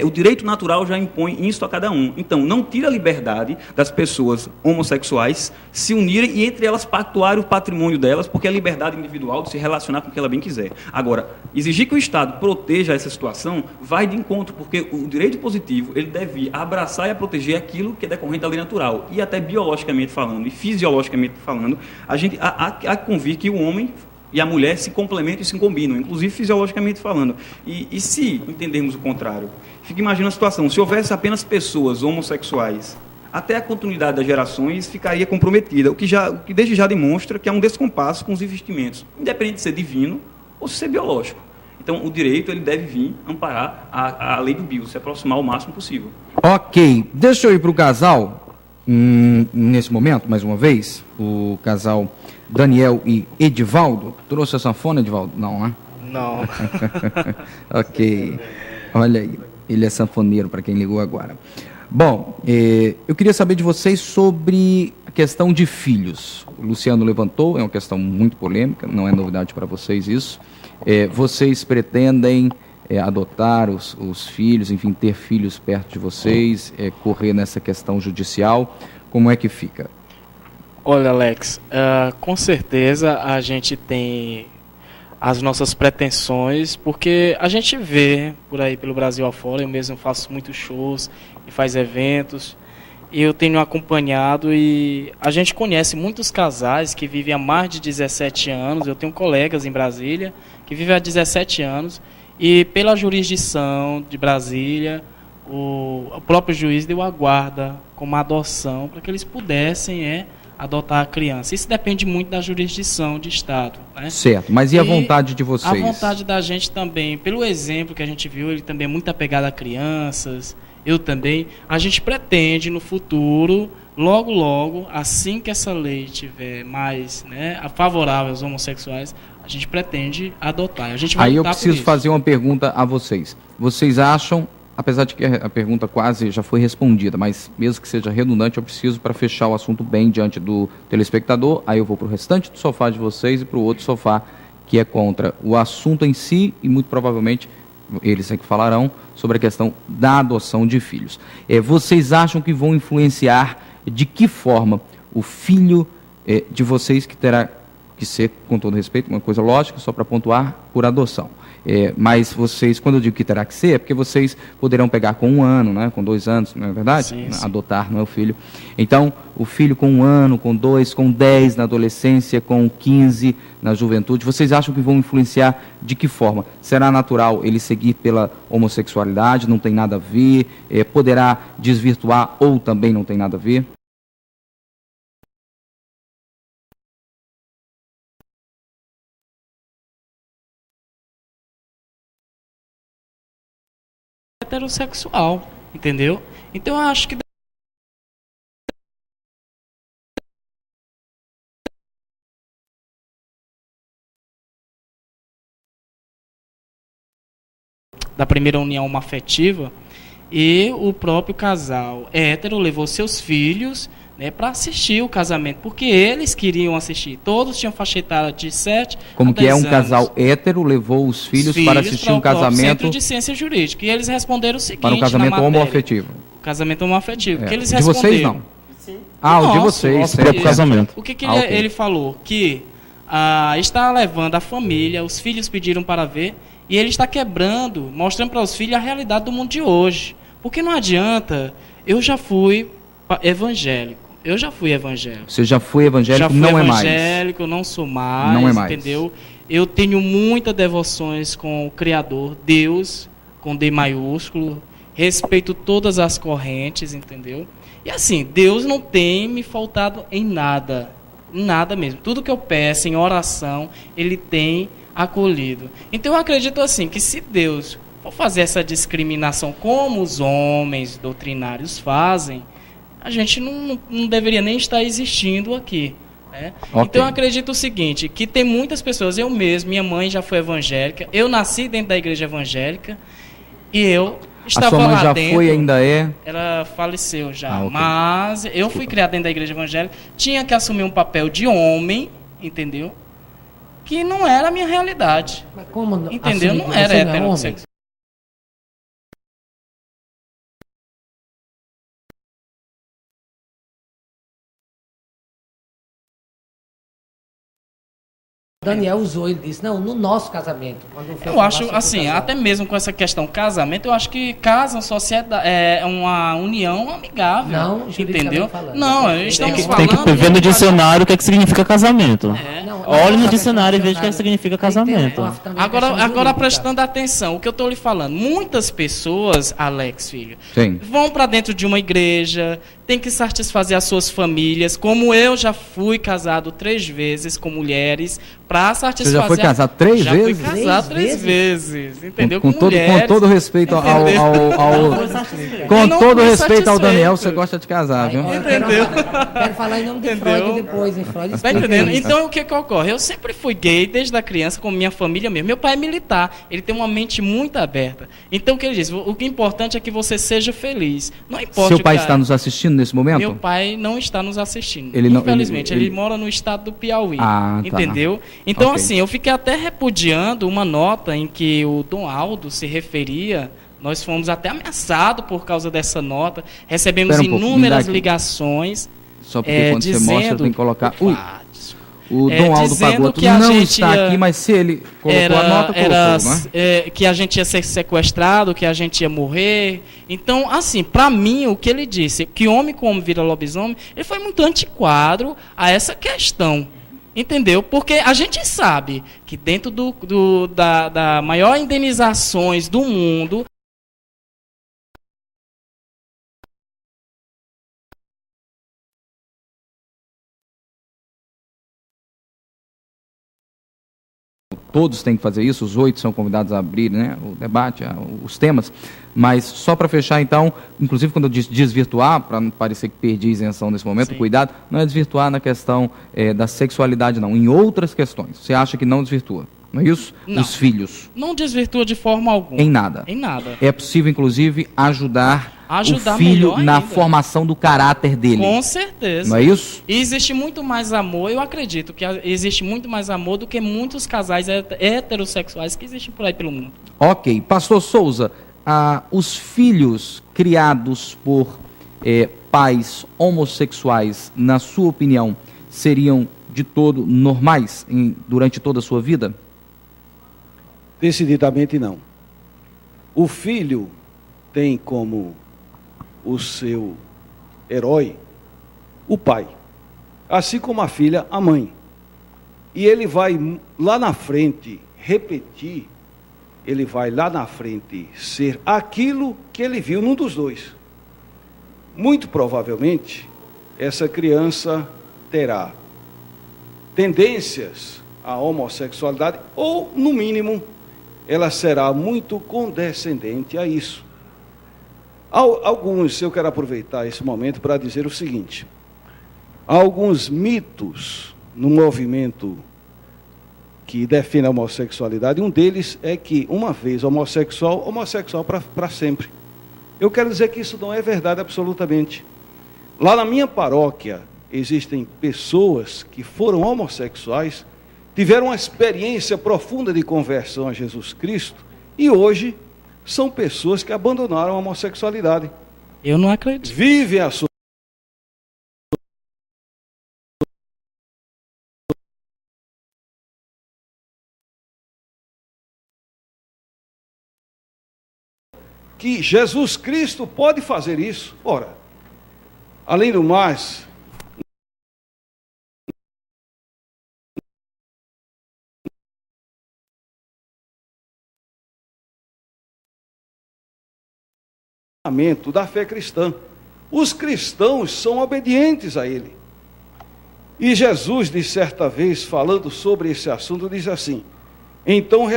Speaker 5: o direito natural já impõe isso a cada um. Então, não tira a liberdade das pessoas homossexuais se unirem e, entre elas, pactuarem o patrimônio delas, porque é a liberdade individual de se relacionar com o que ela bem quiser. Agora, exigir que o Estado proteja essa situação vai de encontro, porque o direito positivo ele deve abraçar e proteger aquilo que é decorrente da lei natural. E até biologicamente falando e fisiologicamente falando, a gente há que convir que o homem e a mulher se complementam e se combinam, inclusive fisiologicamente falando. E se entendermos o contrário? Fica imaginando a situação, se houvesse apenas pessoas homossexuais, até a continuidade das gerações ficaria comprometida, o que desde já demonstra que há um descompasso com os investimentos, independente de ser divino ou se ser biológico. Então, o direito ele deve vir amparar a lei do bio, se aproximar o máximo possível.
Speaker 2: Ok, deixa eu ir para o casal, nesse momento, mais uma vez, o casal Daniel e Edivaldo. Trouxe a sanfona, Edivaldo? Não, né?
Speaker 4: Não.
Speaker 2: Ok, olha aí, ele é sanfoneiro, para quem ligou agora. Bom, eu queria saber de vocês sobre a questão de filhos. O Luciano levantou, é uma questão muito polêmica, não é novidade para vocês isso. Vocês pretendem adotar os filhos, enfim, ter filhos perto de vocês, correr nessa questão judicial? Como é que fica?
Speaker 4: Olha, Alex, com certeza a gente tem as nossas pretensões, porque a gente vê por aí pelo Brasil afora, eu mesmo faço muitos shows e faz eventos, e eu tenho acompanhado e a gente conhece muitos casais que vivem há mais de 17 anos, eu tenho colegas em Brasília que vivem há 17 anos, e pela jurisdição de Brasília, o próprio juiz deu a guarda como adoção para que eles pudessem adotar a criança. Isso depende muito da jurisdição de Estado, né?
Speaker 2: Certo, mas e a vontade de vocês?
Speaker 4: A vontade da gente também, pelo exemplo que a gente viu, ele também é muito apegado a crianças, eu também. A gente pretende no futuro, logo, logo, assim que essa lei estiver mais favorável aos homossexuais, a gente pretende adotar. A gente vai
Speaker 2: Aí eu
Speaker 4: lutar por
Speaker 2: preciso
Speaker 4: isso.
Speaker 2: fazer uma pergunta a vocês. Vocês acham, apesar de que a pergunta quase já foi respondida, mas mesmo que seja redundante, eu preciso para fechar o assunto bem diante do telespectador, aí eu vou para o restante do sofá de vocês e para o outro sofá que é contra o assunto em si e muito provavelmente eles é que falarão sobre a questão da adoção de filhos. Vocês acham que vão influenciar de que forma o filho de vocês, que terá que ser, com todo respeito, uma coisa lógica, só para pontuar, por adoção. Mas vocês, quando eu digo que terá que ser, é porque vocês poderão pegar com 1 ano, né, com 2 anos, não é verdade?
Speaker 4: Sim, sim.
Speaker 2: Adotar, não é o filho. Então, o filho com 1 ano, com 2, com 10 na adolescência, com 15 na juventude, vocês acham que vão influenciar de que forma? Será natural ele seguir pela homossexualidade, não tem nada a ver? Poderá desvirtuar ou também não tem nada a ver?
Speaker 4: Heterossexual, entendeu? Então eu acho que da primeira união homoafetiva, e o próprio casal hétero levou seus filhos, né, para assistir o casamento, porque eles queriam assistir. Todos tinham faixa etária de 7
Speaker 2: Como
Speaker 4: a
Speaker 2: que é
Speaker 4: 10
Speaker 2: um
Speaker 4: anos.
Speaker 2: casal hétero levou os filhos para assistir um
Speaker 4: para o
Speaker 2: casamento
Speaker 4: Centro de Ciência Jurídica. E eles responderam o seguinte
Speaker 2: para um casamento
Speaker 4: na matéria.
Speaker 2: homoafetivo.
Speaker 4: Casamento homoafetivo. Que eles
Speaker 2: De vocês
Speaker 4: responderam.
Speaker 2: não. Ah, o de vocês.
Speaker 3: nosso
Speaker 2: certo.
Speaker 3: próprio casamento.
Speaker 4: O que
Speaker 2: Ok.
Speaker 4: ele falou? Que está levando a família, os filhos pediram para ver, e ele está quebrando, mostrando para os filhos a realidade do mundo de hoje. Porque não adianta, eu já fui evangélico.
Speaker 2: Você já foi evangélico,
Speaker 4: Já fui
Speaker 2: não é mais.
Speaker 4: evangélico, não sou mais,
Speaker 2: Não é mais.
Speaker 4: entendeu? Eu tenho muitas devoções com o Criador, Deus, com D maiúsculo, respeito todas as correntes, entendeu? E assim, Deus não tem me faltado em nada mesmo. Tudo que eu peço em oração, Ele tem acolhido. Então eu acredito assim, que se Deus for fazer essa discriminação como os homens doutrinários fazem, a gente não deveria nem estar existindo aqui. Né?
Speaker 2: Ok.
Speaker 4: Então eu acredito o seguinte, que tem muitas pessoas, eu mesmo, minha mãe já foi evangélica, eu nasci dentro da igreja evangélica e eu
Speaker 2: A
Speaker 4: estava
Speaker 2: sua mãe
Speaker 4: lá
Speaker 2: já
Speaker 4: dentro.
Speaker 2: foi e ainda é?
Speaker 4: Ela faleceu já,
Speaker 2: Ah, ok.
Speaker 4: mas eu fui criado dentro da igreja evangélica, tinha que assumir um papel de homem, entendeu? Que não era a minha realidade,
Speaker 9: Mas como não-
Speaker 4: entendeu?
Speaker 9: assumir
Speaker 4: Não
Speaker 9: que
Speaker 4: era
Speaker 9: você não é homem?
Speaker 4: heterossexual.
Speaker 9: Daniel usou, ele disse, não, no nosso casamento. Quando foi
Speaker 4: Eu
Speaker 9: falar
Speaker 4: acho,
Speaker 9: sobre o
Speaker 4: assim,
Speaker 9: casamento.
Speaker 4: até mesmo com essa questão casamento, eu acho que casam, sociedade, é uma união amigável,
Speaker 9: Não, juridicamente
Speaker 4: entendeu?
Speaker 9: falando.
Speaker 4: Não,
Speaker 9: Tem
Speaker 4: estamos
Speaker 9: que-
Speaker 4: falando...
Speaker 3: Tem que ver no dicionário o que, é que significa casamento.
Speaker 9: Não,
Speaker 3: Olhe no
Speaker 9: não,
Speaker 3: dicionário e veja o que, é que
Speaker 9: dicionário.
Speaker 3: significa
Speaker 9: Tem que ter
Speaker 3: casamento.
Speaker 9: também
Speaker 4: Agora
Speaker 9: questão jurídica.
Speaker 4: prestando atenção, o que eu estou lhe falando, muitas pessoas, Alex, filho,
Speaker 2: Sim.
Speaker 4: vão para dentro de uma igreja, tem que satisfazer as suas famílias, como eu já fui casado 3 vezes com mulheres, para satisfazer...
Speaker 2: Você já foi casado 3
Speaker 4: Já
Speaker 2: vezes?
Speaker 4: fui casado 3 vezes, entendeu? Com,
Speaker 2: Com
Speaker 4: mulheres.
Speaker 2: todo respeito ao
Speaker 4: entendeu?
Speaker 2: com
Speaker 4: Eu não
Speaker 2: todo
Speaker 4: fui
Speaker 2: respeito ao Daniel, você
Speaker 4: satisfeito.
Speaker 2: gosta de casar, viu?
Speaker 9: Eu quero falar em nome de
Speaker 4: Entendeu?
Speaker 9: Freud depois, hein? Freud
Speaker 4: Tá
Speaker 9: explica
Speaker 4: entendendo?
Speaker 9: isso.
Speaker 4: Então, o que ocorre? Eu sempre fui gay desde a criança, com minha família mesmo. Meu pai é militar, ele tem uma mente muito aberta. Então, o que ele diz? O que é importante é que você seja feliz. Não importa
Speaker 2: Seu
Speaker 4: o
Speaker 2: pai
Speaker 4: que
Speaker 2: está nos assistindo nesse momento?
Speaker 4: Meu pai não está nos assistindo.
Speaker 2: Ele não-
Speaker 4: Infelizmente,
Speaker 2: ele-
Speaker 4: ele mora no estado do Piauí.
Speaker 2: Ah, tá.
Speaker 4: Entendeu? Então,
Speaker 2: Ok.
Speaker 4: assim, eu fiquei até repudiando uma nota em que o Dom Aldo se referia. Nós fomos até ameaçados por causa dessa nota. Recebemos
Speaker 2: Espera um pouco, me dá
Speaker 4: inúmeras
Speaker 2: aqui.
Speaker 4: ligações.
Speaker 2: Só porque quando você mostra, tem que colocar... Ui,
Speaker 4: Ah, desculpa.
Speaker 2: o Dom Aldo
Speaker 4: dizendo
Speaker 2: Pagoto
Speaker 4: que a
Speaker 2: não
Speaker 4: gente
Speaker 2: está
Speaker 4: ia-
Speaker 2: aqui, mas se ele colocou a nota, colocou, não é?
Speaker 4: que a gente ia ser sequestrado, que a gente ia morrer. Então, assim, pra mim, o que ele disse, que homem como vira lobisomem, ele foi muito antiquado a essa questão. Entendeu? Porque a gente sabe que dentro da maior indenizações do mundo,
Speaker 2: Todos têm que fazer isso, os 8 são convidados a abrir, né, o debate, os temas. Mas só para fechar, então, inclusive quando eu disse desvirtuar, para não parecer que perdi isenção nesse momento,
Speaker 4: Sim.
Speaker 2: cuidado, não é desvirtuar na questão da sexualidade, não. Em outras questões. Você acha que não desvirtua, não é isso?
Speaker 4: Não.
Speaker 2: Os filhos,
Speaker 4: não desvirtua de forma alguma.
Speaker 2: em nada.
Speaker 4: Em nada.
Speaker 2: É possível, inclusive, ajudar
Speaker 4: Ajudar
Speaker 2: o filho
Speaker 4: melhor
Speaker 2: na
Speaker 4: ainda.
Speaker 2: formação do caráter dele.
Speaker 4: Com certeza.
Speaker 2: Não é isso?
Speaker 4: E existe muito mais amor, eu acredito que existe muito mais amor do que muitos casais heterossexuais que existem por aí pelo mundo.
Speaker 2: Ok. Pastor Souza, os filhos criados por pais homossexuais, na sua opinião, seriam de todo normais durante toda a sua vida?
Speaker 6: Decididamente não. O filho tem como o seu herói o pai, assim como a filha, a mãe. E ele vai lá na frente repetir, ele vai lá na frente ser aquilo que ele viu num dos dois. Muito provavelmente, essa criança terá tendências à homossexualidade, ou, no mínimo, ela será muito condescendente a isso. Alguns, eu quero aproveitar esse momento para dizer o seguinte: há alguns mitos no movimento que define a homossexualidade. Um deles é que, uma vez homossexual para sempre. Eu quero dizer que isso não é verdade absolutamente. Lá na minha paróquia, existem pessoas que foram homossexuais, tiveram uma experiência profunda de conversão a Jesus Cristo e hoje são pessoas que abandonaram a homossexualidade.
Speaker 4: Eu não acredito.
Speaker 6: Vivem a sua que Jesus Cristo pode fazer isso. Ora, além do mais, da fé cristã. Os cristãos são obedientes a ele. E Jesus, de certa vez, falando sobre esse assunto, diz assim: então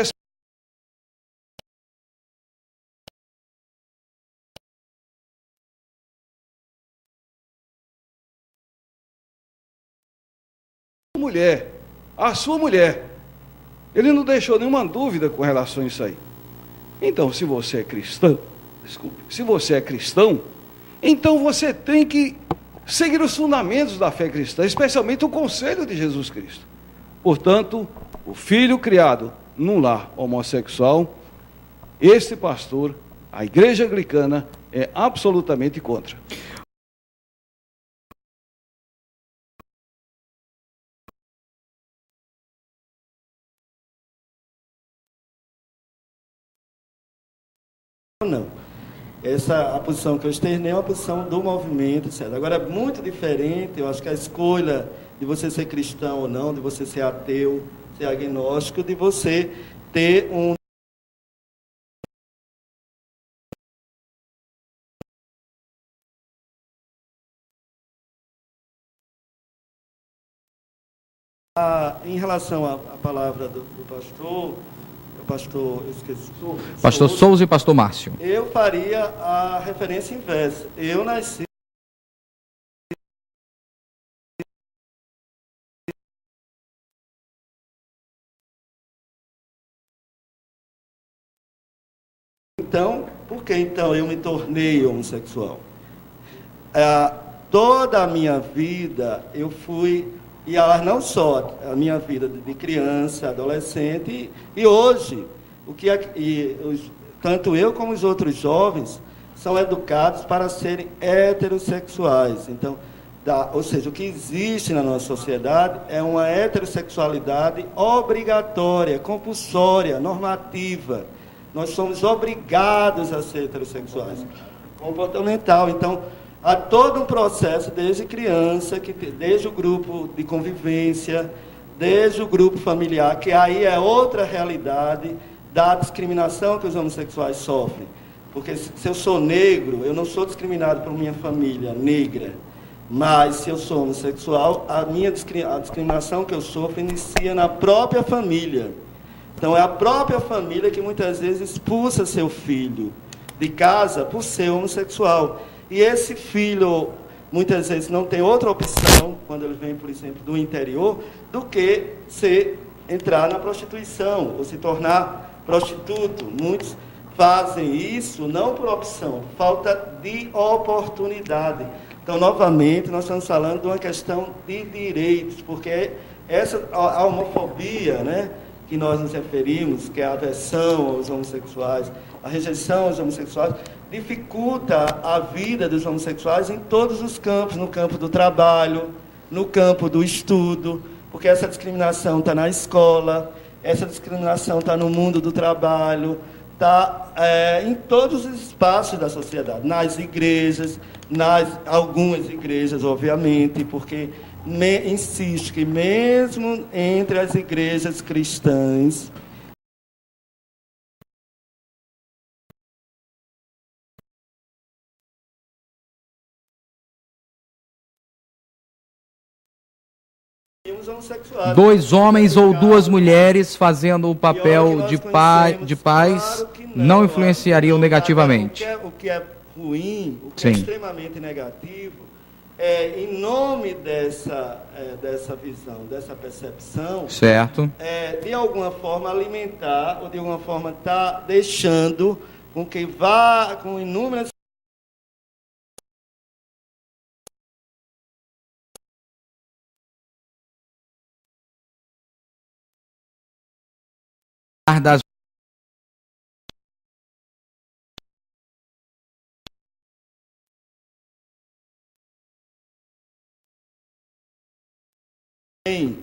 Speaker 6: a sua mulher. Ele não deixou nenhuma dúvida com relação a isso aí. Então, se você é cristão, se você é cristão, então você tem que seguir os fundamentos da fé cristã, especialmente o conselho de Jesus Cristo. Portanto, o filho criado num lar homossexual, este pastor, a igreja anglicana, é absolutamente contra.
Speaker 10: Não. A posição que eu externei é uma posição do movimento, certo? Agora, é muito diferente, eu acho que a escolha de você ser cristão ou não, de você ser ateu, ser agnóstico, de você ter um em relação à palavra do pastor, eu esqueci.
Speaker 2: Pastor Souza e pastor Márcio.
Speaker 10: Eu faria a referência inversa. Eu nasci então, por que então eu me tornei homossexual? Toda a minha vida eu fui, e não só a minha vida de criança, adolescente, e hoje, tanto eu como os outros jovens são educados para serem heterossexuais. Então, ou seja, o que existe na nossa sociedade é uma heterossexualidade obrigatória, compulsória, normativa. Nós somos obrigados a ser heterossexuais. Comportamental. Então, há todo um processo desde criança, desde o grupo de convivência, desde o grupo familiar, que aí é outra realidade da discriminação que os homossexuais sofrem. Porque se eu sou negro, eu não sou discriminado por minha família negra. Mas se eu sou homossexual, a discriminação que eu sofro inicia na própria família. Então é a própria família que muitas vezes expulsa seu filho de casa por ser homossexual. E esse filho, muitas vezes, não tem outra opção, quando ele vem, por exemplo, do interior, do que entrar na prostituição, ou se tornar prostituto. Muitos fazem isso não por opção, falta de oportunidade. Então, novamente, nós estamos falando de uma questão de direitos, porque a homofobia, né, que nós nos referimos, que é a aversão aos homossexuais, a rejeição aos homossexuais, dificulta a vida dos homossexuais em todos os campos, no campo do trabalho, no campo do estudo, porque essa discriminação está na escola, essa discriminação está no mundo do trabalho, está em todos os espaços da sociedade, nas igrejas, algumas igrejas, obviamente, porque insisto que mesmo entre as igrejas cristãs,
Speaker 2: dois homens ou duas mulheres fazendo o papel de pais não influenciariam negativamente.
Speaker 10: O que é ruim, o que
Speaker 2: Sim.
Speaker 10: é extremamente negativo, em nome dessa visão, dessa percepção,
Speaker 2: Certo.
Speaker 10: De alguma forma alimentar, ou de alguma forma está deixando com que vá com inúmeras Tem